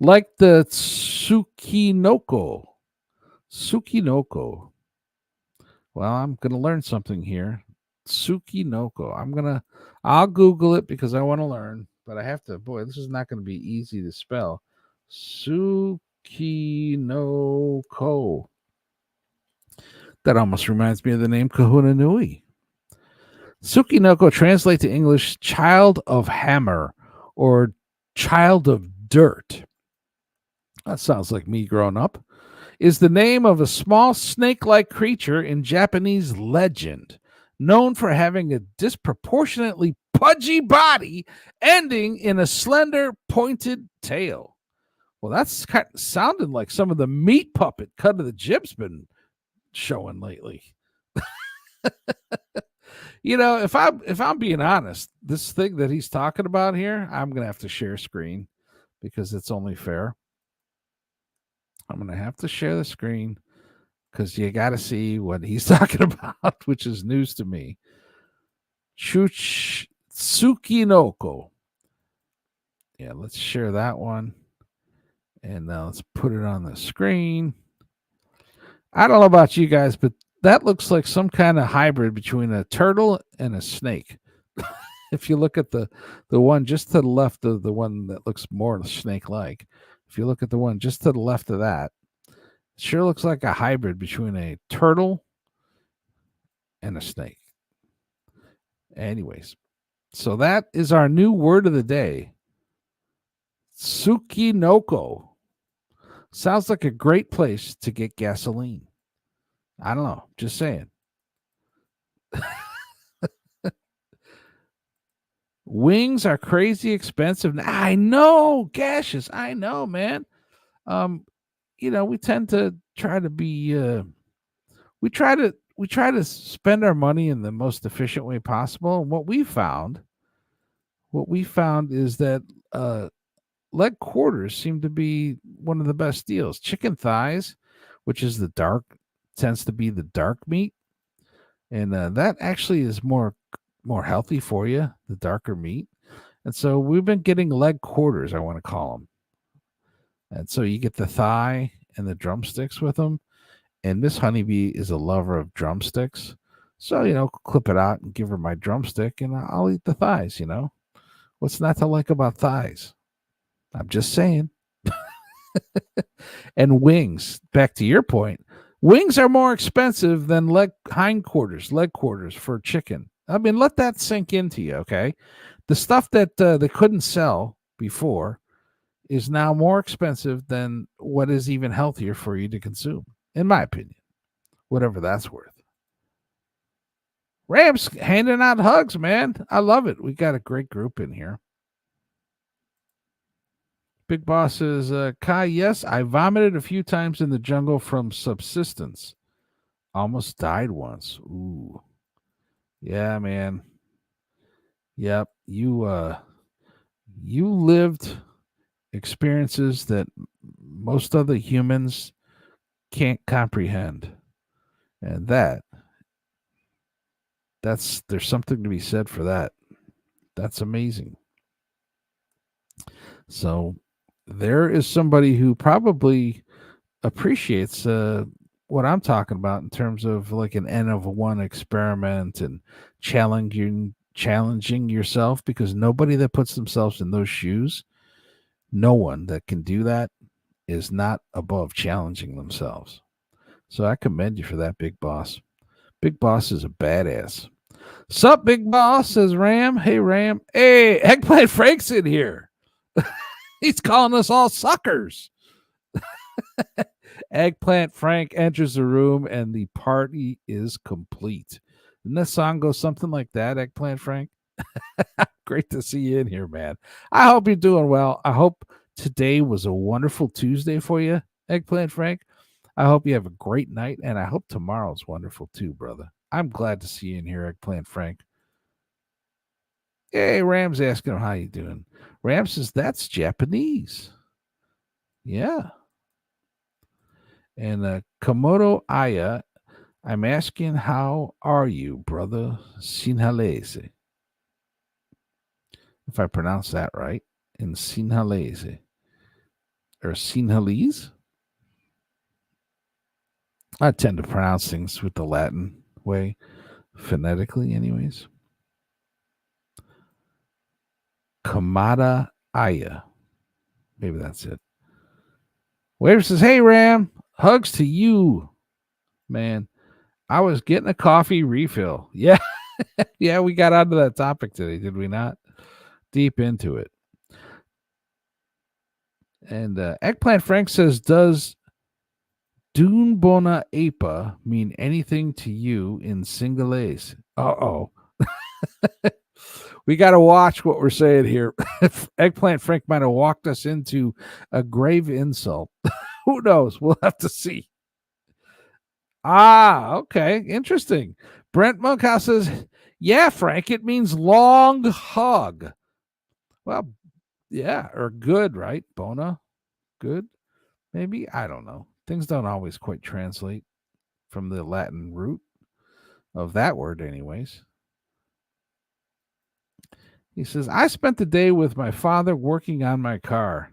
Like the Tsukinoko. Well, I'm going to learn something here. Tsukinoko. I'll Google it because I want to learn, but I have to, boy, this is not going to be easy to spell. Tsukinoko. That almost reminds me of the name Kahuna Nui. Tsukinoko translates to English child of hammer or child of dirt. That sounds like me growing up. is the name of a small snake-like creature in Japanese legend, known for having a disproportionately pudgy body ending in a slender, pointed tail. Well, that's kind of sounding like some of the meat puppet cut of the jib's been showing lately. If I'm being honest, this thing that he's talking about here, I'm gonna have to share screen because it's only fair. I'm gonna have to share the screen because you got to see what he's talking about, which is news to me. Tsukinoko. Yeah, let's share that one. And now let's put it on the screen. I don't know about you guys, but that looks like some kind of hybrid between a turtle and a snake. If you look at the one just to the left of the one that looks more snake-like, if you look at the one just to the left of that, it sure looks like a hybrid between a turtle and a snake. Anyways, so that is our new word of the day. Tsukinoko. Sounds like a great place to get gasoline. I don't know. Just saying. Wings are crazy expensive. I know, gashes. I know, man. We tend to try to be we try to spend our money in the most efficient way possible. And what we found is that leg quarters seem to be one of the best deals. Chicken thighs, which is tends to be the dark meat, and that actually is more healthy for you, the darker meat. And so we've been getting leg quarters, I want to call them. And so you get the thigh and the drumsticks with them. And Miss Honeybee is a lover of drumsticks. So, clip it out and give her my drumstick and I'll eat the thighs, What's not to like about thighs? I'm just saying. And wings, back to your point, wings are more expensive than leg quarters for chicken. I mean, let that sink into you, okay? The stuff that they couldn't sell before is now more expensive than what is even healthier for you to consume, in my opinion, whatever that's worth. Ram's handing out hugs, man. I love it. We got a great group in here. Big Boss says, Kai, yes, I vomited a few times in the jungle from subsistence. Almost died once. Ooh. Yeah, man. Yep. You lived experiences that most other humans can't comprehend. And there's something to be said for that. That's amazing. So there is somebody who probably appreciates what I'm talking about in terms of like an N of one experiment and challenging yourself, because nobody that puts themselves in those shoes, no one that can do that is not above challenging themselves. So I commend you for that, Big Boss. Big Boss is a badass. Sup, Big Boss, says Ram. Hey, Ram. Hey, Eggplant Frank's in here. He's calling us all suckers. Eggplant Frank enters the room and the party is complete. Didn't that song go something like that, Eggplant Frank? Great to see you in here, man. I hope you're doing well. I hope today was a wonderful Tuesday for you, Eggplant Frank. I hope you have a great night, and I hope tomorrow's wonderful too, brother. I'm glad to see you in here, Eggplant Frank. Hey, Ram's asking him how you doing. Ram says that's Japanese. Yeah. And Komodo Aya, I'm asking, how are you, brother Sinhalese? If I pronounce that right, in Sinhalese. Or Sinhalese? I tend to pronounce things with the Latin way, phonetically anyways. Kamada Aya. Maybe that's it. Wave says, hey, Ram, hugs to you, man. I was getting a coffee refill. Yeah. Yeah, we got onto that topic today, did we not? Deep into it. And Eggplant Frank says, does Dune bona apa mean anything to you in Singalese? Uh-oh. We got to watch what we're saying here. Eggplant Frank might have walked us into a grave insult. Who knows? We'll have to see. Ah, okay. Interesting. Brent Monkhouse says, yeah, Frank, it means long hug. Well, yeah, or good, right? Bona, good, maybe. I don't know. Things don't always quite translate from the Latin root of that word, anyways. He says, I spent the day with my father working on my car.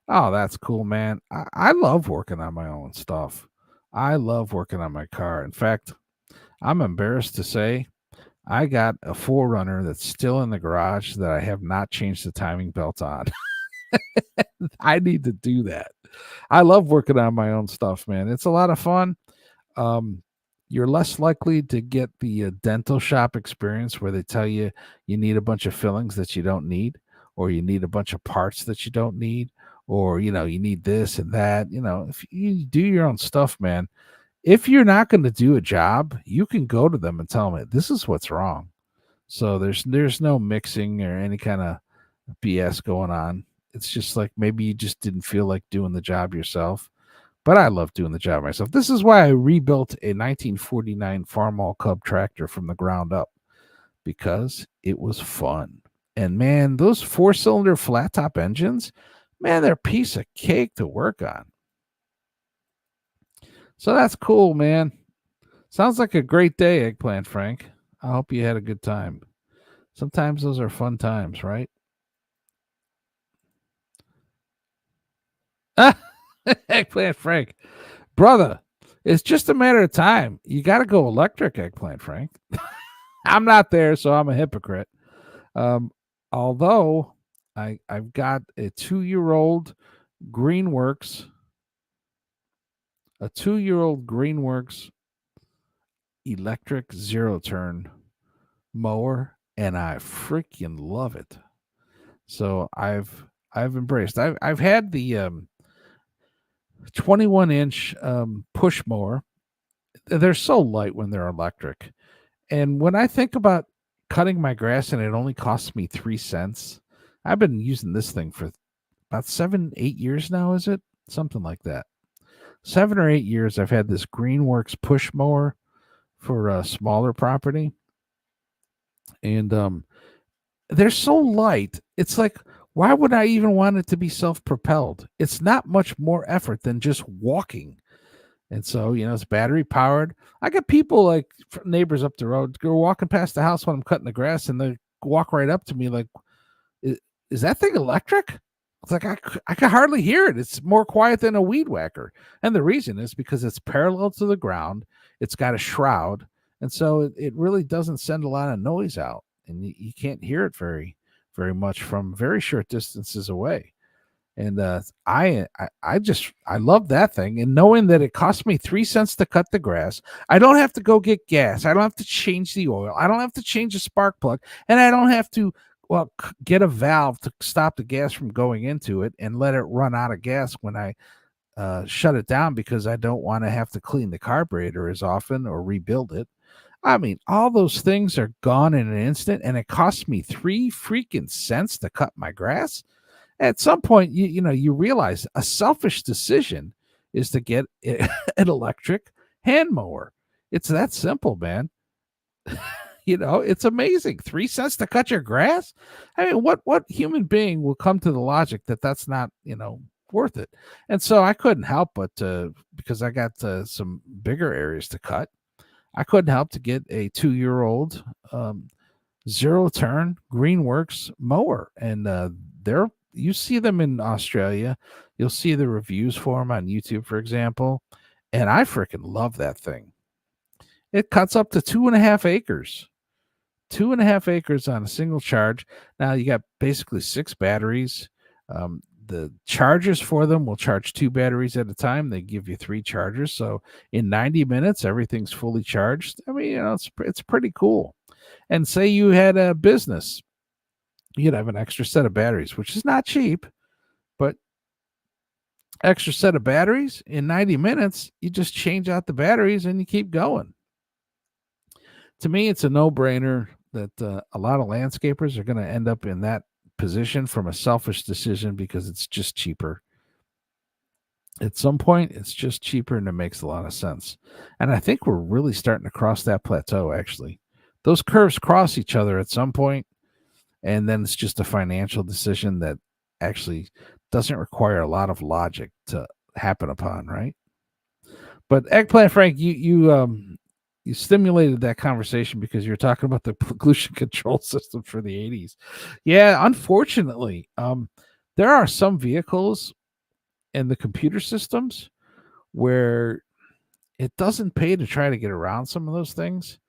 Oh, that's cool, man. I love working on my own stuff. I love working on my car. In fact, I'm embarrassed to say I got a Forerunner that's still in the garage that I have not changed the timing belt on. I need to do that. I love working on my own stuff, man. It's a lot of fun. You're less likely to get the dental shop experience where they tell you you need a bunch of fillings that you don't need, or you need a bunch of parts that you don't need, or you need this and that. If you do your own stuff, man, if you're not going to do a job, you can go to them and tell them this is what's wrong. So there's no mixing or any kind of BS going on. It's just like maybe you just didn't feel like doing the job yourself. But I love doing the job myself. This is why I rebuilt a 1949 Farmall Cub tractor from the ground up, because it was fun. And man, those 4-cylinder flat top engines, man, they're a piece of cake to work on. So that's cool, man. Sounds like a great day, Eggplant Frank. I hope you had a good time. Sometimes those are fun times, right? Eggplant Frank. Brother, it's just a matter of time. You got to go electric, Eggplant Frank. I'm not there, so I'm a hypocrite. Although I've got a 2-year-old Greenworks, electric zero-turn mower, and I freaking love it. So I've embraced. I've had the 21-inch push mower. They're so light when they're electric. And when I think about cutting my grass and it only costs me 3 cents, I've been using this thing for about 7-8 years now, is it? Something like that. 7 or 8 years I've had this Greenworks push mower for a smaller property. And they're so light. It's like, why would I even want it to be self-propelled? It's not much more effort than just walking. And so, it's battery powered. I got people like neighbors up the road go walking past the house when I'm cutting the grass, and they walk right up to me like, is that thing electric? It's like, I can hardly hear it. It's more quiet than a weed whacker. And the reason is because it's parallel to the ground. It's got a shroud. And so it really doesn't send a lot of noise out. And you can't hear it very, very much from very short distances away. And I love that thing. And knowing that it cost me 3 cents to cut the grass, I don't have to go get gas. I don't have to change the oil. I don't have to change the spark plug. And I don't have to, get a valve to stop the gas from going into it and let it run out of gas when I shut it down, because I don't want to have to clean the carburetor as often or rebuild it. I mean, all those things are gone in an instant, and it costs me 3 freaking cents to cut my grass. At some point, you realize a selfish decision is to get an electric hand mower. It's that simple, man. It's amazing. 3 cents to cut your grass. I mean, what human being will come to the logic that that's not, worth it? And so I couldn't help but because I got some bigger areas to cut, I couldn't help to get a 2-year-old zero-turn Greenworks mower, and you see them in Australia. You'll see the reviews for them on YouTube, for example, and I freaking love that thing. It cuts up to 2.5 acres. 2.5 acres on a single charge. Now you got basically 6 batteries. The chargers for them will charge 2 batteries at a time. They give you 3 chargers. So in 90 minutes, everything's fully charged. I mean, it's pretty cool. And say you had a business, you'd have an extra set of batteries, which is not cheap, but extra set of batteries. In 90 minutes, you just change out the batteries and you keep going. To me, it's a no-brainer that a lot of landscapers are going to end up in that position from a selfish decision because it's just cheaper. At some point, it's just cheaper and it makes a lot of sense. And I think we're really starting to cross that plateau, actually. Those curves cross each other at some point, and then it's just a financial decision that actually doesn't require a lot of logic to happen upon, right? But Eggplant Frank, you stimulated that conversation because you're talking about the pollution control system for the 80s. Yeah, unfortunately, there are some vehicles and the computer systems where it doesn't pay to try to get around some of those things.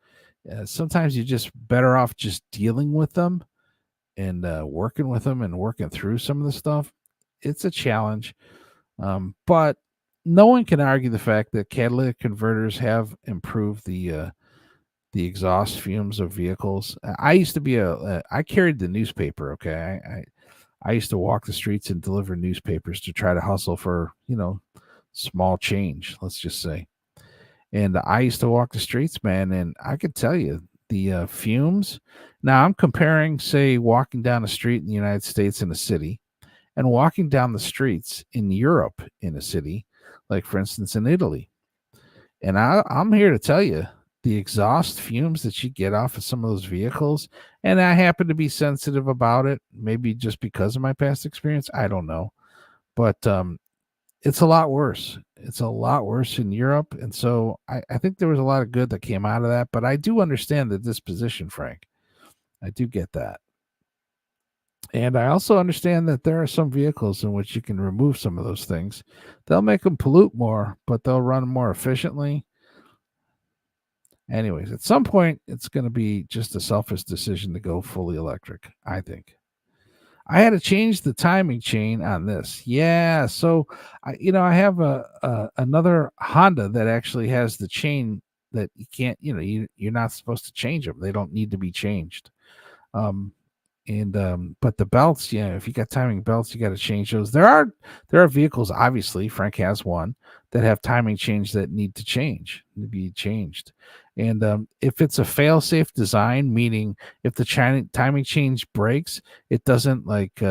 Sometimes you're just better off just dealing with them and working with them and working through some of the stuff. It's a challenge, but no one can argue the fact that catalytic converters have improved the exhaust fumes of vehicles. I used to be I carried the newspaper. Okay, I used to walk the streets and deliver newspapers to try to hustle for small change. Let's just say. And I used to walk the streets, man, and I could tell you the fumes. Now I'm comparing, say, walking down the street in the United States in a city and walking down the streets in Europe in a city, like for instance in Italy. And I'm here to tell you the exhaust fumes that you get off of some of those vehicles. And I happen to be sensitive about it, maybe just because of my past experience. I don't know. But it's a lot worse. It's a lot worse in Europe. And so I think there was a lot of good that came out of that. But I do understand the disposition, Frank. I do get that. And I also understand that there are some vehicles in which you can remove some of those things. They'll make them pollute more, but they'll run more efficiently. Anyways, at some point, it's going to be just a selfish decision to go fully electric, I think. I had to change the timing chain on this. Yeah, so I have another Honda that actually has the chain that you can't, you're not supposed to change them. They don't need to be changed. Um, and but the belts, if you got timing belts, you got to change those. There are vehicles, obviously, Frank has one, that have timing chains that need to be changed. And if it's a fail-safe design, meaning if the timing change breaks, it doesn't like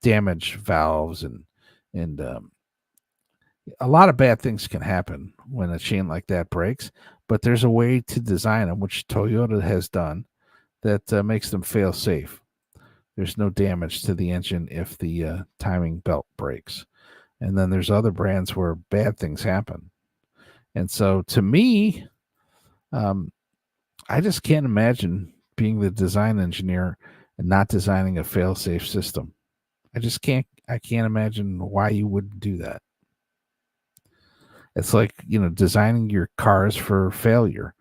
damage valves and a lot of bad things can happen when a chain like that breaks. But there's a way to design them, which Toyota has done, that makes them fail-safe. There's no damage to the engine if the timing belt breaks. And then there's other brands where bad things happen. And so to me, I just can't imagine being the design engineer and not designing a fail-safe system. I can't imagine why you wouldn't do that. It's like, designing your cars for failure.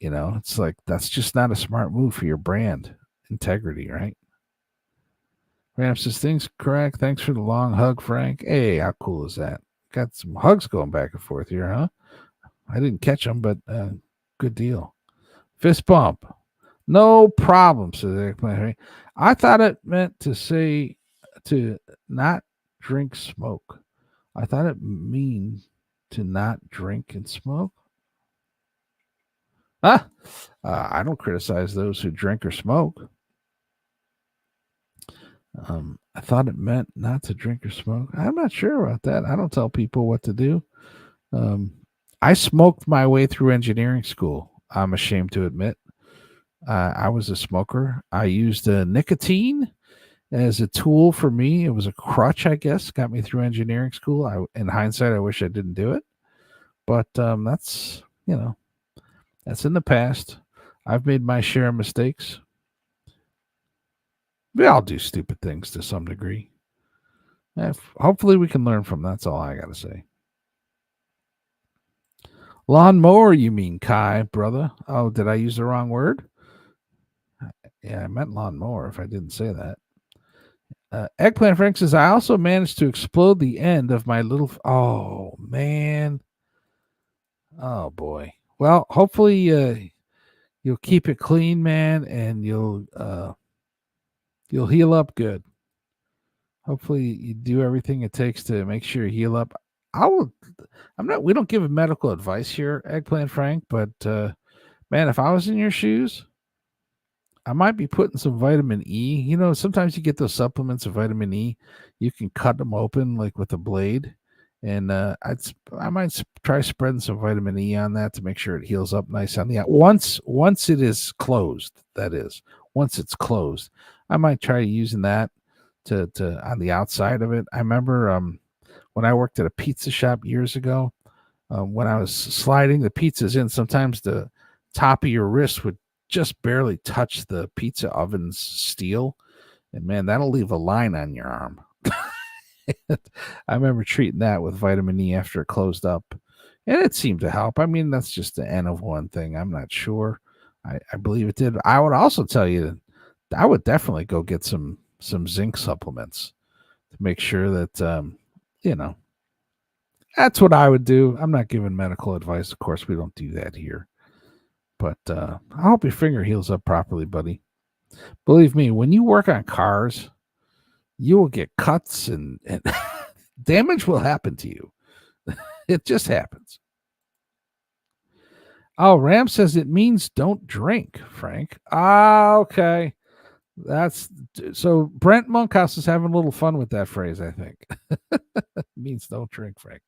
It's like that's just not a smart move for your brand integrity, right? Ram says things correct. Thanks for the long hug, Frank. Hey, how cool is that? Got some hugs going back and forth here, huh? I didn't catch them, but good deal. Fist bump. No problem, says Eggplant. I thought it meant to say to not drink smoke. I thought it mean to not drink and smoke. I don't criticize those who drink or smoke. I thought it meant not to drink or smoke. I'm not sure about that. I don't tell people what to do. I smoked my way through engineering school. I'm ashamed to admit. I was a smoker. I used nicotine as a tool for me. It was a crutch, I guess, got me through engineering school. In hindsight, I wish I didn't do it. But that's in the past. I've made my share of mistakes. We all do stupid things to some degree. Hopefully we can learn from them. That's all I got to say. Lawnmower, you mean, Ky, brother? Oh, did I use the wrong word? Yeah, I meant lawnmower if I didn't say that. Eggplant Frank says, I also managed to explode the end of my little... Oh, man. Oh, boy. Well, hopefully you'll keep it clean, man, and you'll heal up good. Hopefully, you do everything it takes to make sure you heal up. I'm not. We don't give medical advice here, Eggplant Frank. But man, if I was in your shoes, I might be putting some vitamin E. Sometimes you get those supplements of vitamin E. You can cut them open like with a blade, and I might try spreading some vitamin E on that to make sure it heals up nice on the out. Once it is closed, that is, once it's closed, I might try using that to on the outside of it. I remember when I worked at a pizza shop years ago, when I was sliding the pizzas in, sometimes the top of your wrist would just barely touch the pizza oven's steel. And man, that'll leave a line on your arm. I remember treating that with vitamin E after it closed up. And it seemed to help. I mean, that's just the N of one thing. I'm not sure. I believe it did. I would also tell you that I would definitely go get some zinc supplements to make sure that you know that's what I would do. I'm not giving medical advice. Of course, we don't do that here. But I hope your finger heals up properly, buddy. Believe me, when you work on cars, you will get cuts and damage will happen to you. It just happens. Oh, Ram says it means don't drink, Frank. Ah, okay. That's so Brent Monkhouse is having a little fun with that phrase, I think. It means don't drink, Frank.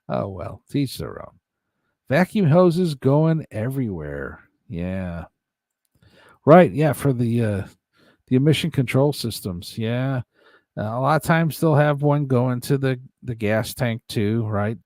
Oh well, teach their own. Vacuum hoses going everywhere. Yeah. Right. Yeah. For the emission control systems. Yeah. A lot of times they'll have one go into the gas tank too, right?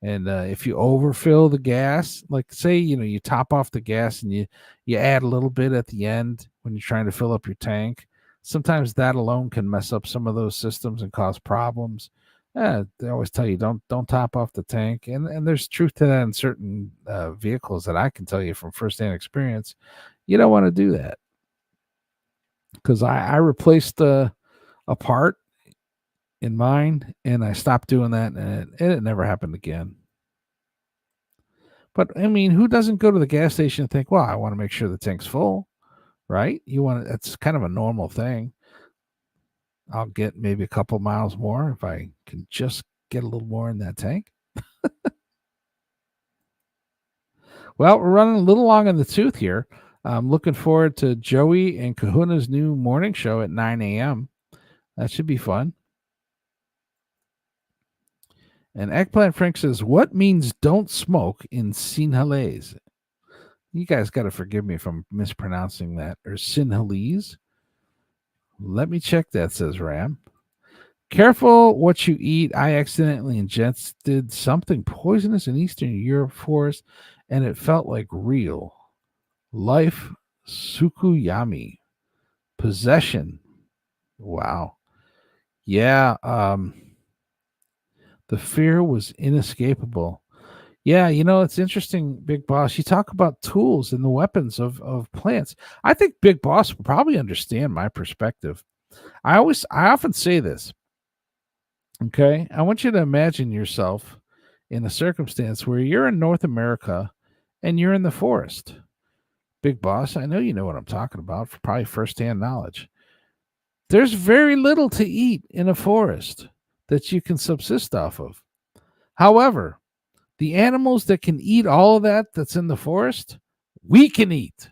And if you overfill the gas, like say you top off the gas and you add a little bit at the end when you're trying to fill up your tank, sometimes that alone can mess up some of those systems and cause problems. They always tell you don't top off the tank, and there's truth to that in certain vehicles that I can tell you from firsthand experience. You don't want to do that because I replaced a part in mine and I stopped doing that, and it never happened again. But I mean, who doesn't go to the gas station and think, well, I want to make sure the tank's full, right? That's kind of a normal thing. I'll get maybe a couple miles more if I can just get a little more in that tank. Well, we're running a little long in the tooth here. I'm looking forward to Joey and Kahuna's new morning show at 9 a.m. That should be fun. And Eggplant Frank says, what means don't smoke in Sinhalese? You guys got to forgive me if I'm mispronouncing that. Or Sinhalese? Let me check that, says Ram. Careful what you eat. I accidentally ingested something poisonous in Eastern Europe forest, and it felt like real life. Sukuyami. Possession. Wow. Yeah. The fear was inescapable. Yeah, it's interesting, Big Boss. You talk about tools and the weapons of plants. I think Big Boss will probably understand my perspective. I often say this. Okay. I want you to imagine yourself in a circumstance where you're in North America and you're in the forest. Big Boss, I know you know what I'm talking about for probably firsthand knowledge. There's very little to eat in a forest that you can subsist off of. However, the animals that can eat all of that's in the forest, we can eat.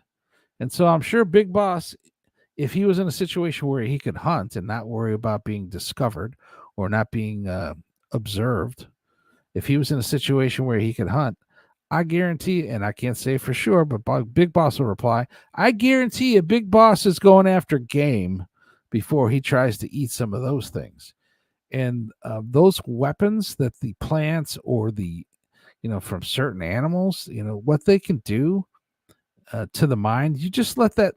And so I'm sure Big Boss, if he was in a situation where he could hunt and not worry about being discovered or not being observed, if he was in a situation where he could hunt, I guarantee, and I can't say for sure, but Big Boss will reply, I guarantee you Big Boss is going after game before he tries to eat some of those things. And those weapons that the plants or the, from certain animals, what they can do to the mind, you just let that.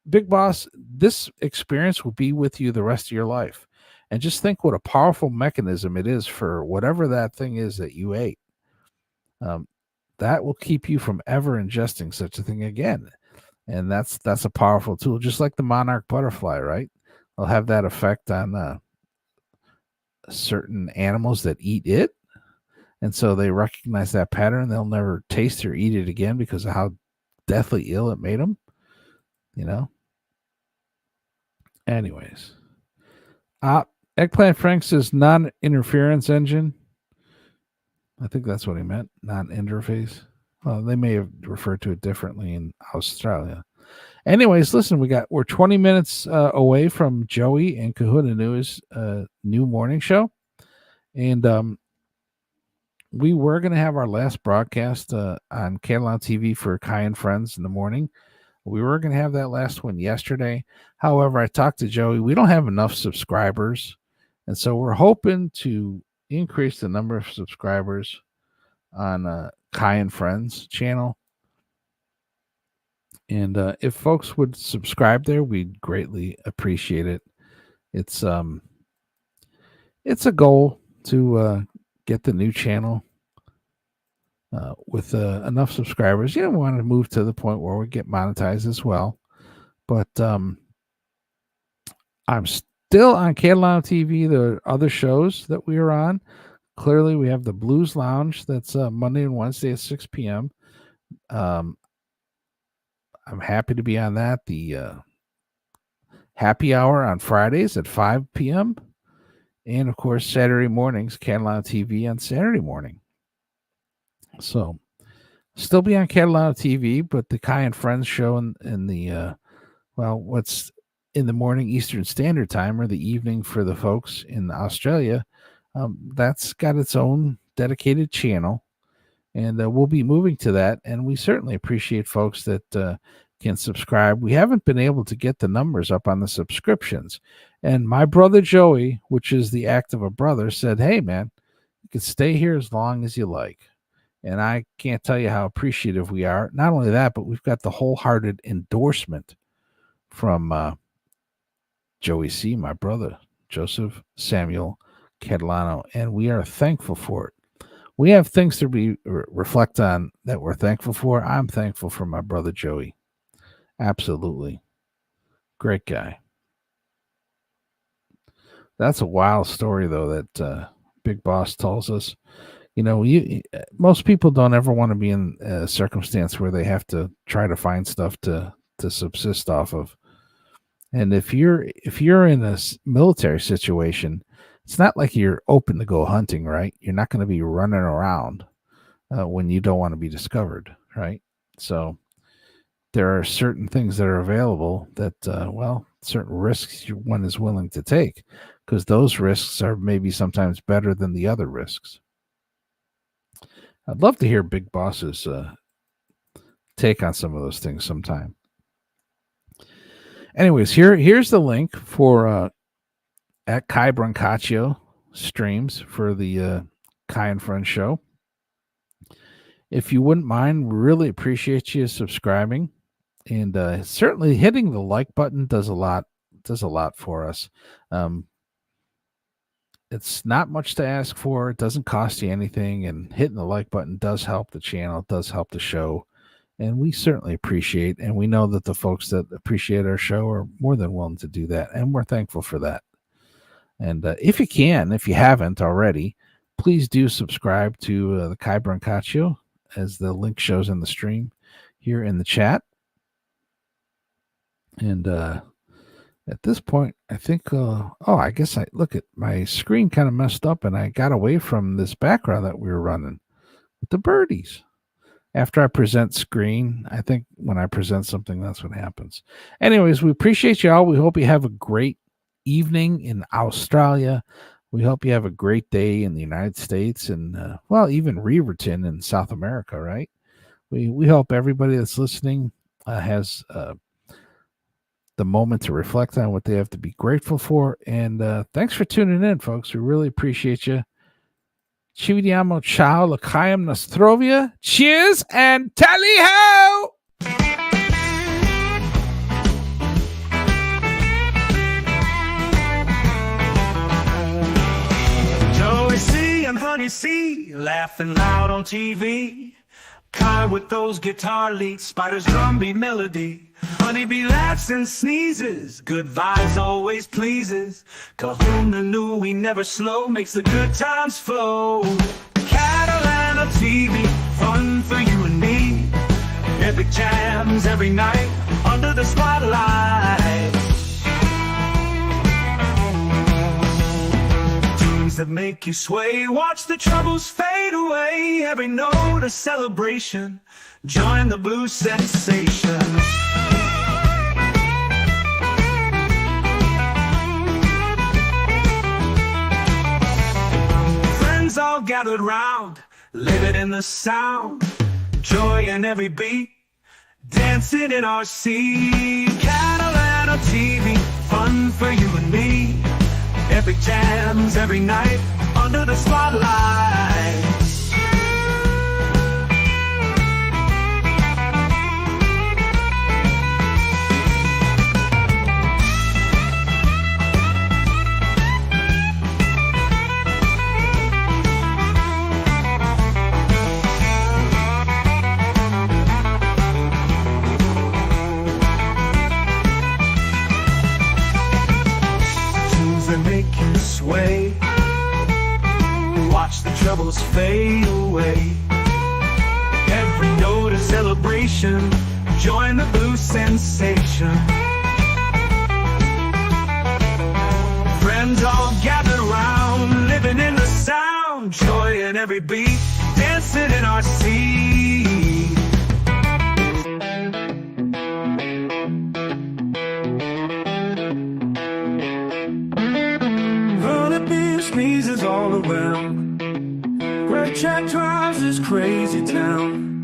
Big Boss, this experience will be with you the rest of your life. And just think what a powerful mechanism it is for whatever that thing is that you ate. That will keep you from ever ingesting such a thing again. And that's a powerful tool, just like the monarch butterfly, right? They'll have that effect on certain animals that eat it. And so they recognize that pattern. They'll never taste or eat it again because of how deathly ill it made them. Anyways, Eggplant Frank says non-interference engine. I think that's what he meant, non-interface. Well, they may have referred to it differently in Australia. Anyways, listen, we're 20 minutes away from Joey and Kahuna News' new morning show, and we were going to have our last broadcast on Catalano TV for Ky and Friends in the morning. We were going to have that last one yesterday. However, I talked to Joey. We don't have enough subscribers, and so we're hoping to increase the number of subscribers on Ky and Friends channel. And if folks would subscribe there, we'd greatly appreciate it. It's a goal to get the new channel with enough subscribers. You don't want to move to the point where we get monetized as well. But I'm still on Catalano TV. There are other shows that we are on. Clearly, we have the Blues Lounge. That's Monday and Wednesday at 6 p.m. I'm happy to be on that. The happy hour on Fridays at 5 p.m. And, of course, Saturday mornings, Catalano TV on Saturday morning. So, still be on Catalano TV, but the Ky and Friends show in the, what's in the morning Eastern Standard Time or the evening for the folks in Australia, that's got its own dedicated channel. And we'll be moving to that. And we certainly appreciate folks that can subscribe. We haven't been able to get the numbers up on the subscriptions. And my brother Joey, which is the act of a brother, said, hey, man, you can stay here as long as you like. And I can't tell you how appreciative we are. Not only that, but we've got the wholehearted endorsement from Joey C., my brother, Joseph Samuel Catalano. And we are thankful for it. We have things to reflect on that we're thankful for. I'm thankful for my brother Joey. Absolutely. Great guy. That's a wild story, though, that Big Boss tells us. You know, most people don't ever want to be in a circumstance where they have to try to find stuff to subsist off of. And if you're in a military situation, it's not like you're open to go hunting, right? You're not going to be running around when you don't want to be discovered, right? So there are certain things that are available that, certain risks one is willing to take, because those risks are maybe sometimes better than the other risks. I'd love to hear Big Boss's take on some of those things sometime. Anyways, here's the link for at Ky Brancaccio streams for the Ky and Friends show. If you wouldn't mind, we really appreciate you subscribing, and certainly hitting the like button does a lot for us. It's not much to ask for. It doesn't cost you anything, and hitting the like button does help the channel, does help the show, and we certainly appreciate, and we know that the folks that appreciate our show are more than willing to do that, and we're thankful for that. And if you haven't already, please do subscribe to the Ky Brancaccio, as the link shows in the stream here in the chat. And at this point, I think, I guess my screen kind of messed up, and I got away from this background that we were running with the birdies. After I present screen, I think when I present something, that's what happens. Anyways, we appreciate you all. We hope you have a great evening in Australia. We hope you have a great day in the United States, and even Reverton in South America, right? We hope everybody that's listening has the moment to reflect on what they have to be grateful for. And thanks for tuning in, folks. We really appreciate you. Ci vediamo, ciao, l'chaim nostrovia. Cheers and tally-ho! Joey C. and Honey C. laughing loud on TV. Ky with those guitar leads, Spider's drum beat melody. Honeybee laughs and sneezes, good vibes always pleases. Kahuna knew we never slow, makes the good times flow. Catalano TV, fun for you and me. Epic jams every night, under the spotlight. that make you sway. Watch the troubles fade away. Every note a celebration. Join the blues sensation. Friends all gathered round, living in the sound. Joy in every beat, dancing in our seat. Catalano TV, fun for you and me. Epic jams every night, under the spotlight. That make you sway. Watch the troubles fade away. Every note a celebration. Join the blues sensation. Friends all gather round, living in the sound. Joy in every beat, dancing in our seat. Sneezes all around. Red Jack drives this crazy town.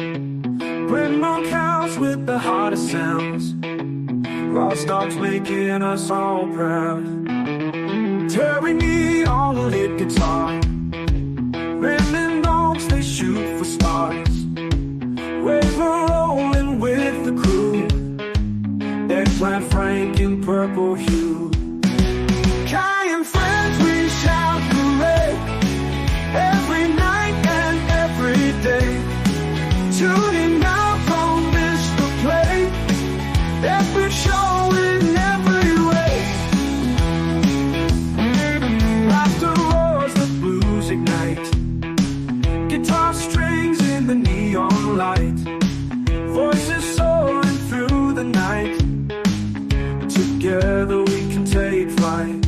Brent Monk house with the hottest sounds. Lost dogs making us all proud. Terry me on the lead guitar. Redman dogs, they shoot for stars. Waves are rolling with the crew. Eggplant Frank in purple hue. Ky and friends, we shout hooray. Every night and every day. Tuning out, don't miss the play. Epic show in every way. Laughter roars, the blues ignite. Guitar strings in the neon light. Voices soaring through the night. Together we can take flight.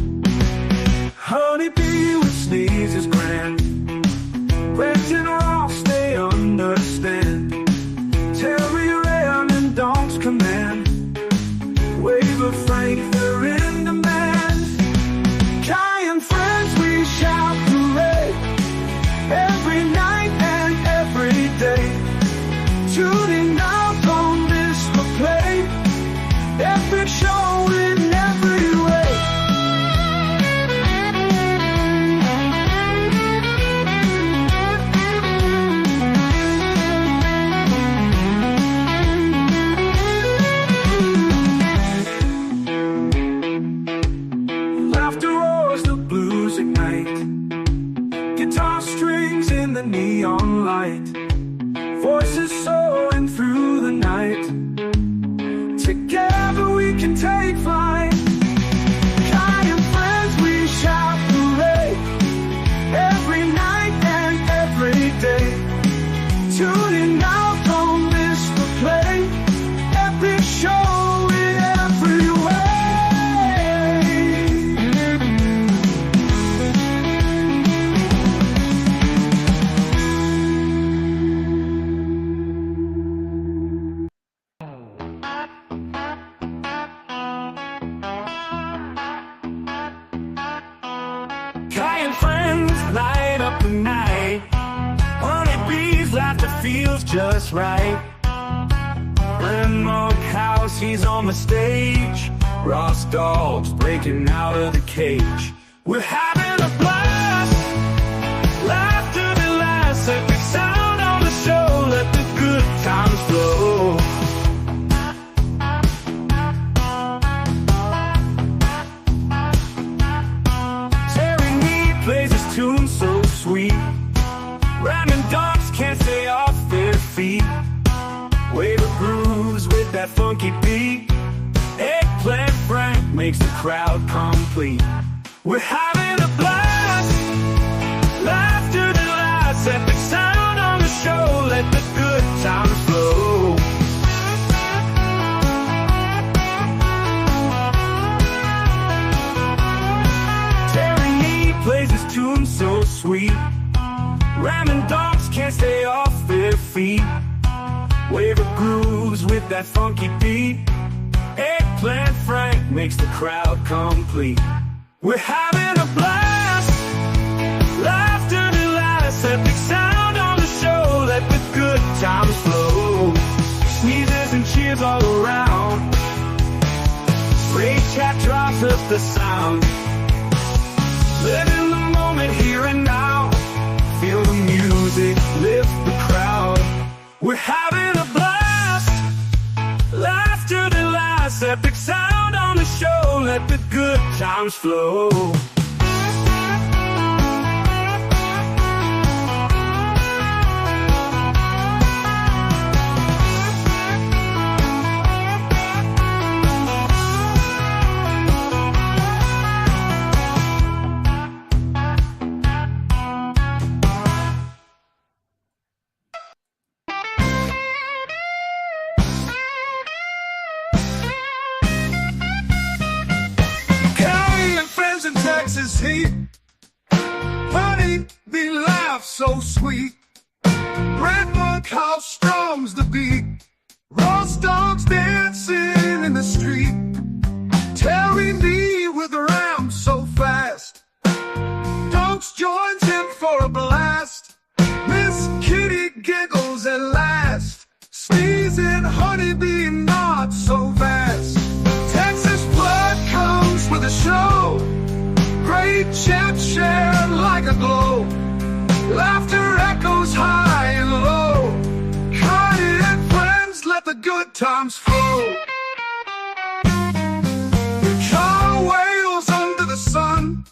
Honeybee with sneezes grand. Brent and Ross, they understand. Terry Ram and Donk's command. Wave of Frank, they're in demand. Ky and friends, we shout hooray. Every night and every day. Tuning out, don't miss the play. Epic show in every way. Guitar strings in the neon light. Voices soaring through the night. Together we can take flight. Ky and friends, we shout hooray. Every night and every day. Tuning out, don't miss the play. Epic show in every way. Ky and friends light up the night. Honeybees, laughter feels just right. Brent Monk house, he's on the stage. Ross dogs breaking out of the cage. We're having a blast. Laughter that lasts. Epic sound on the show. Let the good times flow. Plays his tune so sweet. Random dogs can't stay off their feet. Wave of grooves with that funky beat. Eggplant Frank makes the crowd complete. We're having a blast. Laughter that lasts. Epic sound on the show. Let the good times flow. Plays his tune so dogs can't stay off their feet. Wave of grooves with that funky beat. Eggplant Frank makes the crowd complete. We're having a blast, laughter to last, epic sound on the show, let the good times flow. Sneezes and cheers all around, great chat drops up the sound. Live in the moment here and now, feel the music, lift the crowd. We're having a blast, laughter to last, epic sound on the show, let the good times flow. Texas heat, honey, they laugh so sweet. Red Monkhouse strums the beat, Ross dogs dancing in the street. Terry Lee with the ram so fast, Dunks joins in for a blast. Miss Kitty giggles at last, sneezing honeybee not so fast. Texas blood comes with a show, great chat shared like a glow. Laughter echoes high and low. Ky and friends let the good times flow. The car wails under the sun,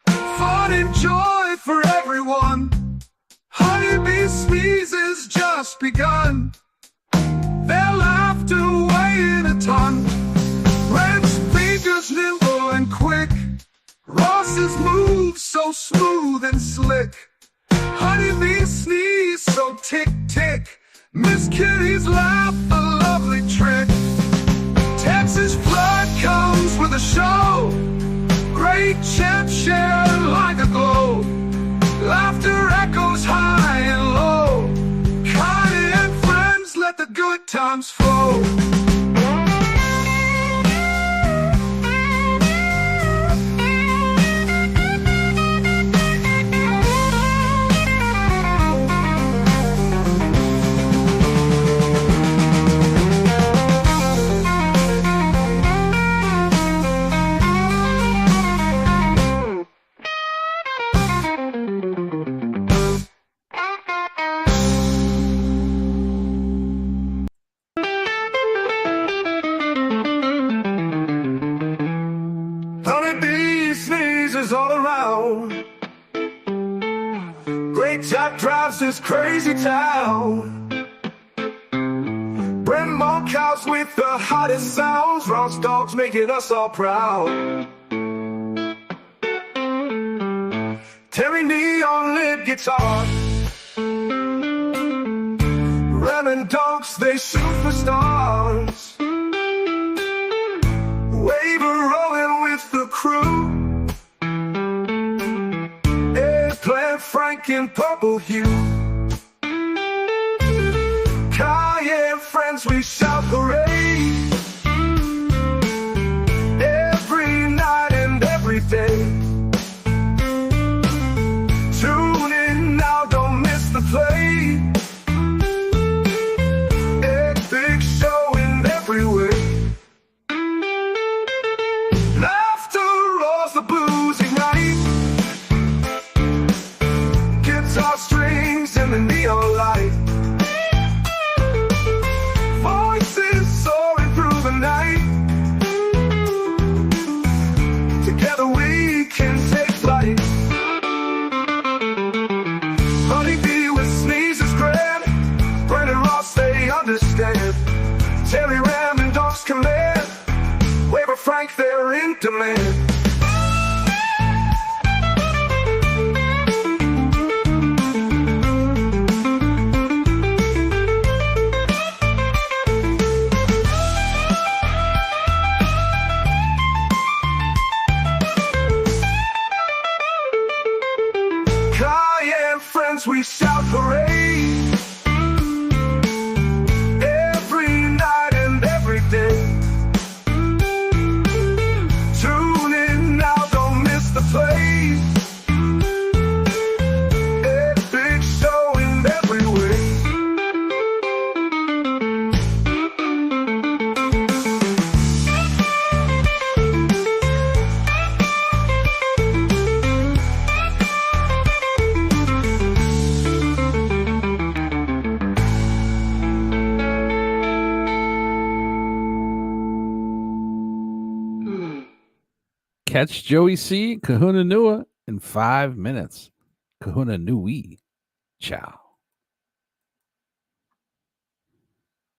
fun and joy for everyone. Honeybee sneezes just begun, their laughter weighing a ton. Red's fingers nimble and quick, Ross's moves so smooth and slick. Honeybee sneeze so tick-tick, Miss Kitty's laugh a lovely trick. Texas flood comes with a show, great chat shared like a glow. Laughter echoes high and low. Ky and friends let the good times flow. All around, great chat drives this crazy town. Brent Monkhouse with the hottest sounds, Ross dogs making us all proud. Terry Lee on lead guitar, Ram and Dunks, they superstars. Waver rolling with the crew, Frank in purple hue. Ky and friends, we shout hooray every night and every day. Tune in now, don't miss the play. Epic show in every way. Laughter roars, the blues ignite, guitar strings in the neon light. Voices soaring through the night. Together we can take flight. Honeybee with sneezes grand, Brent and Ross, they understand. Terry, Ram and Dunks command, Waver Frank, they're in demand. We shout parade. Every night and every day. Tune in now, don't miss the play. Epic show in every way. Catch Joey C. Kahuna Nua in 5 minutes. Kahuna Nui. Ciao.